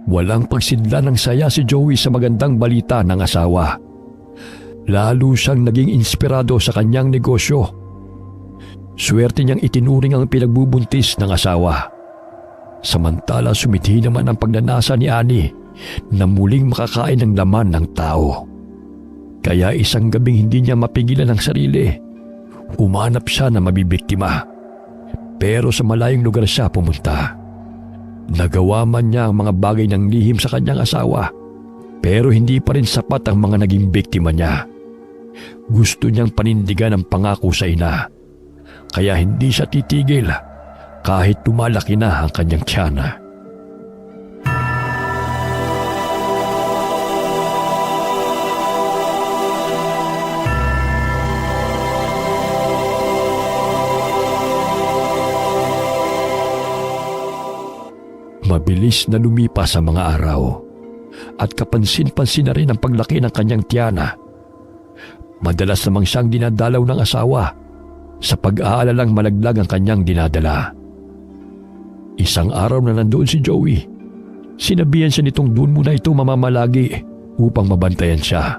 A: Walang pagsidla ng saya si Joey sa magandang balita ng asawa. Lalo siyang naging inspirado sa kanyang negosyo. Swerte niyang itinuring ang pinagbubuntis ng asawa. Samantala sumithi naman ang pagnanasa ni Annie na muling makakain ng laman ng tao. Kaya isang gabing hindi niya mapigilan ang sarili. Humanap siya na mabibiktima. Pero sa malayong lugar siya pumunta. Nagawa man niya ang mga bagay ng lihim sa kanyang asawa, pero hindi pa rin sapat ang mga naging biktima niya. Gusto niyang panindigan ang pangako sa ina, kaya hindi siya titigil kahit tumalaki na ang kanyang tiyana. Mabilis na lumipas ang mga araw at kapansin-pansin na rin ang paglaki ng kanyang tiyana. Madalas namang siyang dinadalaw ng asawa sa pag-aalalang malaglag ang kanyang dinadala. Isang araw na nandoon si Joey, sinabihan siya nitong doon muna ito mamamalagi upang mabantayan siya.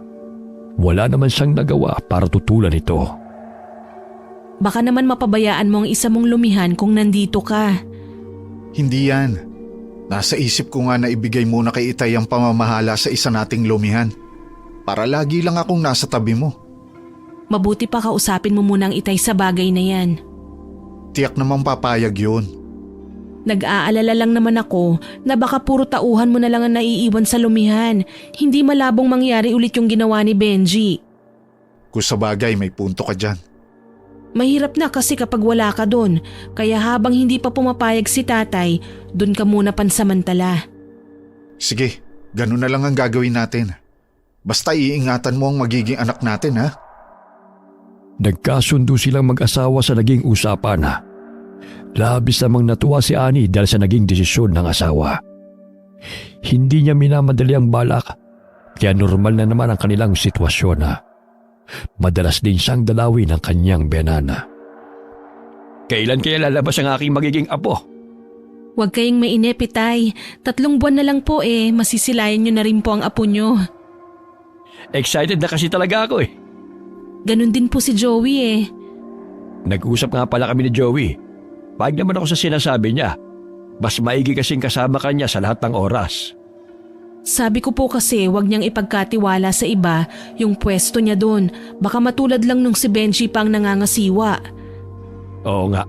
A: Wala naman siyang nagawa para tutulan ito.
D: Baka naman mapabayaan mo ang isa mong lumihan kung nandito ka.
E: Hindi yan. Nasa isip ko nga na ibigay muna kay Itay ang pamamahala sa isa nating lumihan. Para lagi lang akong nasa tabi mo.
D: Mabuti pa kausapin mo muna ang Itay sa bagay na yan.
E: Tiyak namang papayag yun.
D: Nag-aalala lang naman ako na baka puro tauhan mo na lang ang naiiwan sa lumihan. Hindi malabong mangyari ulit yung ginawa ni Benji.
E: Kung sa bagay may punto ka dyan.
D: Mahirap na kasi kapag wala ka doon, kaya habang hindi pa pumapayag si tatay, doon ka muna pansamantala.
E: Sige, ganun na lang ang gagawin natin. Basta iingatan mo ang magiging anak natin ha.
A: Nagkasundo silang mag-asawa sa naging usapan. Labis namang natuwa si Annie dahil sa naging desisyon ng asawa. Hindi niya minamadali ang balak, kaya normal na naman ang kanilang sitwasyon. Madalas din siyang dalawin ng kanyang benana. Kailan kaya lalabas ang aking magiging apo?
D: Huwag kayong mainip, Itay. 3 buwan na lang po masisilayan nyo na rin po ang apo nyo.
A: Excited na kasi talaga ako
D: Ganon din po si Joey
A: Nag-usap nga pala kami ni Joey. Pahig naman ako sa sinasabi niya. Mas maigi kasing kasama kanya sa lahat ng oras.
D: Sabi ko po kasi huwag niyang ipagkatiwala sa iba yung pwesto niya doon. Baka matulad lang nung si Benji pang nangangasiwa.
A: Oo nga.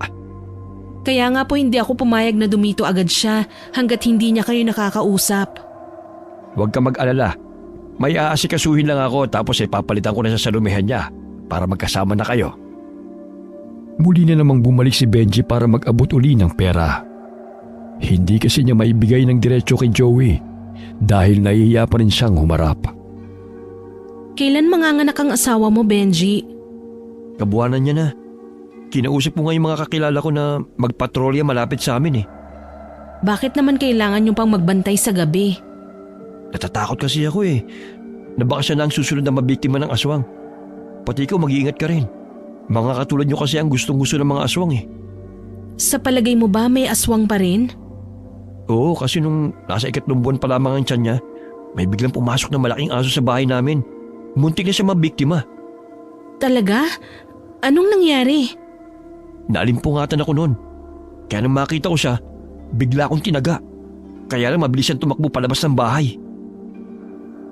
D: Kaya nga po hindi ako pumayag na dumito agad siya hanggat hindi niya kayo nakakausap.
A: Huwag ka mag-alala. May aasikasuhin lang ako tapos papalitan ko na sa salumihan niya para magkasama na kayo. Muli na namang bumalik si Benji para mag-abot uli ng pera. Hindi kasi niya maibigay ng diretso kay Joey dahil nahihiya pa rin siyang humarap.
D: Kailan manganganak ang asawa mo, Benji?
A: Kabuwanan niya na. Kinausap ko nga yung mga kakilala ko na magpatrolya malapit sa amin
D: Bakit naman kailangan yung pang magbantay sa gabi?
A: Natatakot kasi ako na baka siya na ang susunod na mabiktima ng aswang. Pati ikaw mag-iingat ka rin. Mga katulad niyo kasi ang gustong-gusto ng mga aswang
D: Sa palagay mo ba may aswang pa rin?
A: Oo, kasi nung nasa 3 buwan pa lamang ang tiyan niya, may biglang pumasok na malaking aso sa bahay namin. Muntik na siya mabiktima.
D: Talaga? Anong nangyari?
A: Naalimpungatan ako noon. Kaya nang makita ko siya, bigla akong tinaga. Kaya lang mabilis siyang tumakbo palabas ng bahay.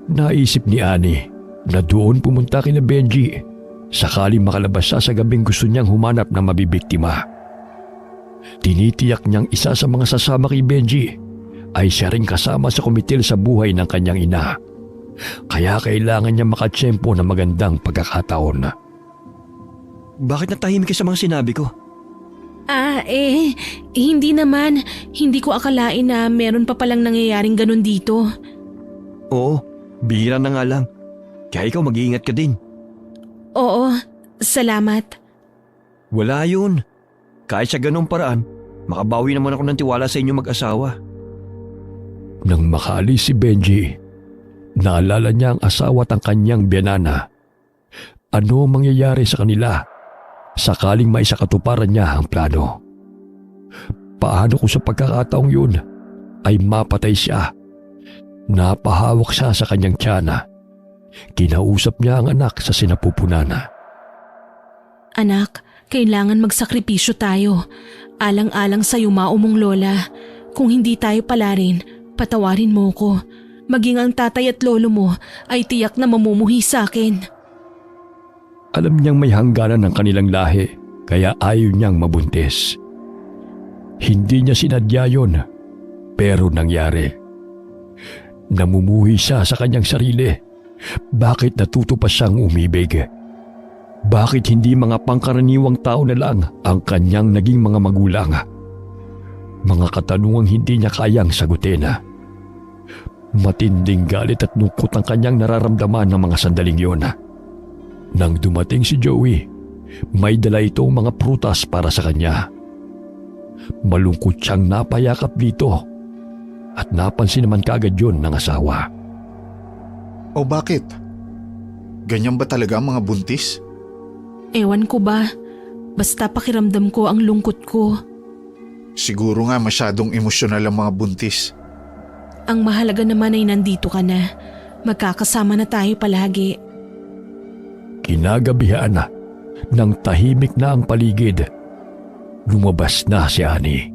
A: Naisip ni Annie na doon pumunta kina Benji sakaling makalabas siya sa gabing gusto niyang humanap ng mabibiktima. Tinitiyak niyang isa sa mga sasama kay Benji ay siya rin kasama sa komitel sa buhay ng kanyang ina. Kaya kailangan niya makatsyempo ng magandang pagkakataon. Bakit natahimik ka sa mga sinabi ko?
D: Hindi naman. Hindi ko akalain na meron pa palang nangyayaring ganun dito.
A: Oo, bihira na nga lang. Kaya ikaw mag-iingat ka din.
D: Oo, salamat.
A: Wala yun. Kahit sa ganung paraan, makabawi naman ako ng tiwala sa inyo mag-asawa.
F: Nang makaalis si Benji, naalala niya ang asawa at ang kanyang biyanana. Ano ang mangyayari sa kanila sakaling may sakatuparan niya ang plano? Paano kung sa pagkakataong yun ay mapatay siya? Napahawak siya sa kanyang tiyana. Kinausap niya ang anak sa sinapupunana.
D: Anak, kailangan magsakripisyo tayo. Alang-alang sa yumao mong lola. Kung hindi tayo pala rin, patawarin mo ko. Maging ang tatay at lolo mo ay tiyak na mamumuhi sa akin.
F: Alam niyang may hangganan ng kanilang lahi, kaya ayaw niyang mabuntis. Hindi niya sinadya yun, pero nangyari. Namumuhi siya sa kanyang sarili. Bakit natuto pa siyang umibig? Bakit hindi mga pangkaraniwang tao na lang ang kanyang naging mga magulang? Mga katanungang hindi niya kayang sagutin. Matinding galit at lungkot ang kanyang nararamdaman ng mga sandaling yon. Nang dumating si Joey, may dala itong mga prutas para sa kanya. Malungkot siyang napayakap dito at napansin naman kaagad yun ng asawa.
B: O bakit? Ganyan ba talaga ang mga buntis?
D: Ewan ko ba? Basta pakiramdam ko ang lungkot ko.
B: Siguro nga masyadong emosyonal ang mga buntis.
D: Ang mahalaga naman ay nandito ka na. Magkakasama na tayo palagi.
F: Kinagabihan na, nang tahimik na ang paligid, lumabas na si Annie.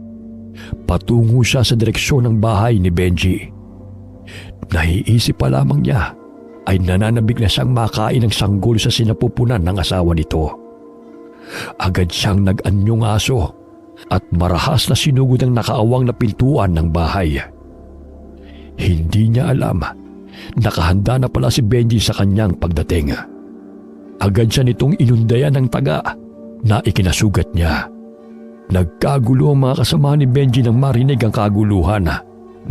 F: Patungo siya sa direksyon ng bahay ni Benji. Naiisip pa lamang niya ay nananabik na siyang makain ng sanggol sa sinapupunan ng asawa nito. Agad siyang nag-anyong aso at marahas na sinugod ang nakaawang na pintuan ng bahay. Hindi niya alam, nakahanda na pala si Benji sa kanyang pagdating. Agad siya nitong inundayan ng taga na ikinasugat niya. Nagkagulo ang mga kasama ni Benji nang marinig ang kaguluhan.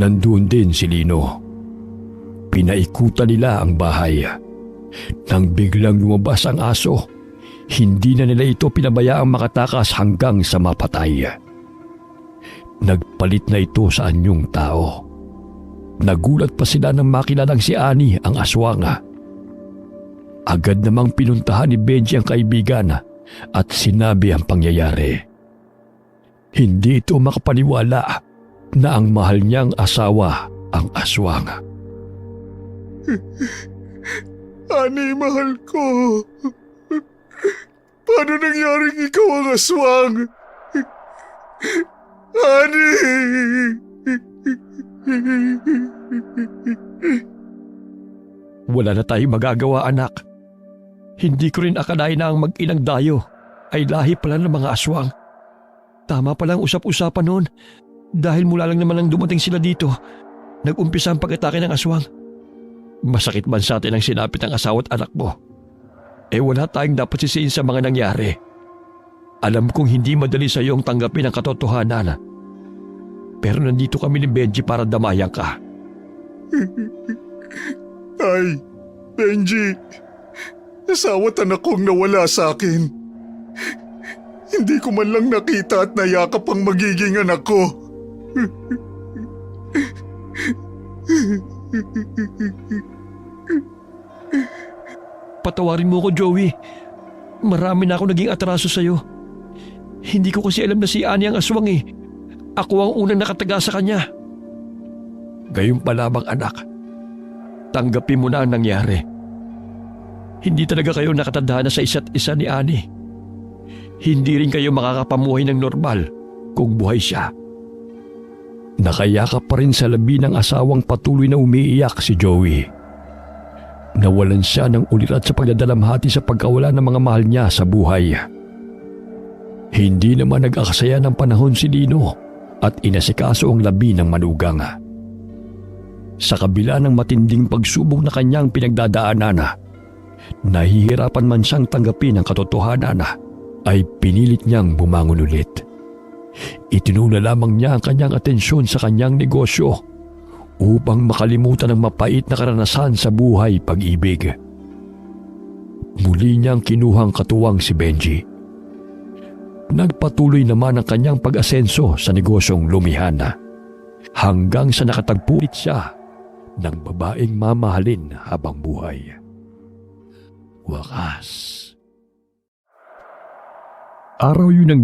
F: Nandun din si Lino. Pinaikutan nila ang bahay. Nang biglang lumabas ang aso, hindi na nila ito pinabayaang makatakas hanggang sa mapatay. Nagpalit na ito sa anyong tao. Nagulat pa sila nang makilalang si Annie ang aswang. Agad namang pinuntahan ni Benji ang kaibigan at sinabi ang pangyayari. Hindi ito makapaniwala na ang mahal niyang asawa ang aswang.
E: Ani, mahal ko. Paano nangyaring ikaw ang aswang? Ani!
F: Wala na tayong magagawa, anak. Hindi ko rin akalain na ang mag-inang Dayo ay lahi pala ng mga aswang. Tama palang usap-usapan noon dahil mula lang naman nang dumating sila dito, nag-umpisa ang pag-atake ng aswang. Masakit man sa atin ang sinapit ng asawa at anak mo. Wala tayong dapat sisihin sa mga nangyari. Alam kong hindi madali sa iyo ang tanggapin ang katotohanan. Pero nandito kami ni Benji para damayan ka.
E: Ay, Benji. Asawa't anak kong nawala sa akin. Hindi ko man lang nakita at nayakap ang magiging anak ko.
A: Patawarin mo ko, Joey. Marami na ako naging atraso sa'yo. Hindi ko kasi alam na si Annie ang aswang eh. Ako ang unang nakataga sa kanya.
F: Gayun pa lamang, anak.
A: Tanggapin mo na ang nangyari. Hindi talaga kayo nakatadhana sa isa't isa ni Annie. Hindi rin kayo makakapamuhay ng normal kung buhay siya.
F: Nakayakap pa rin sa labi ng asawang patuloy na umiiyak si Joey. Nawalan siya ng ulirat sa pagdadalamhati sa pagkawala ng mga mahal niya sa buhay. Hindi naman nag-aksaya ng panahon si Lino at inasikaso ang labi ng manugang. Sa kabila ng matinding pagsubok na kanyang pinagdadaanan, nahihirapan man siyang tanggapin ang katotohanan ay pinilit niyang bumangon ulit. Itinuna lamang niya ang kanyang atensyon sa kanyang negosyo upang makalimutan ang mapait na karanasan sa buhay pag-ibig. Muli niyang kinuhang katuwang si Benji. Nagpatuloy naman ang kanyang pag-asenso sa negosyong lumihana hanggang sa nakatagpo ulit siya ng babaeng mamahalin habang buhay. Wakas. Araw yun ang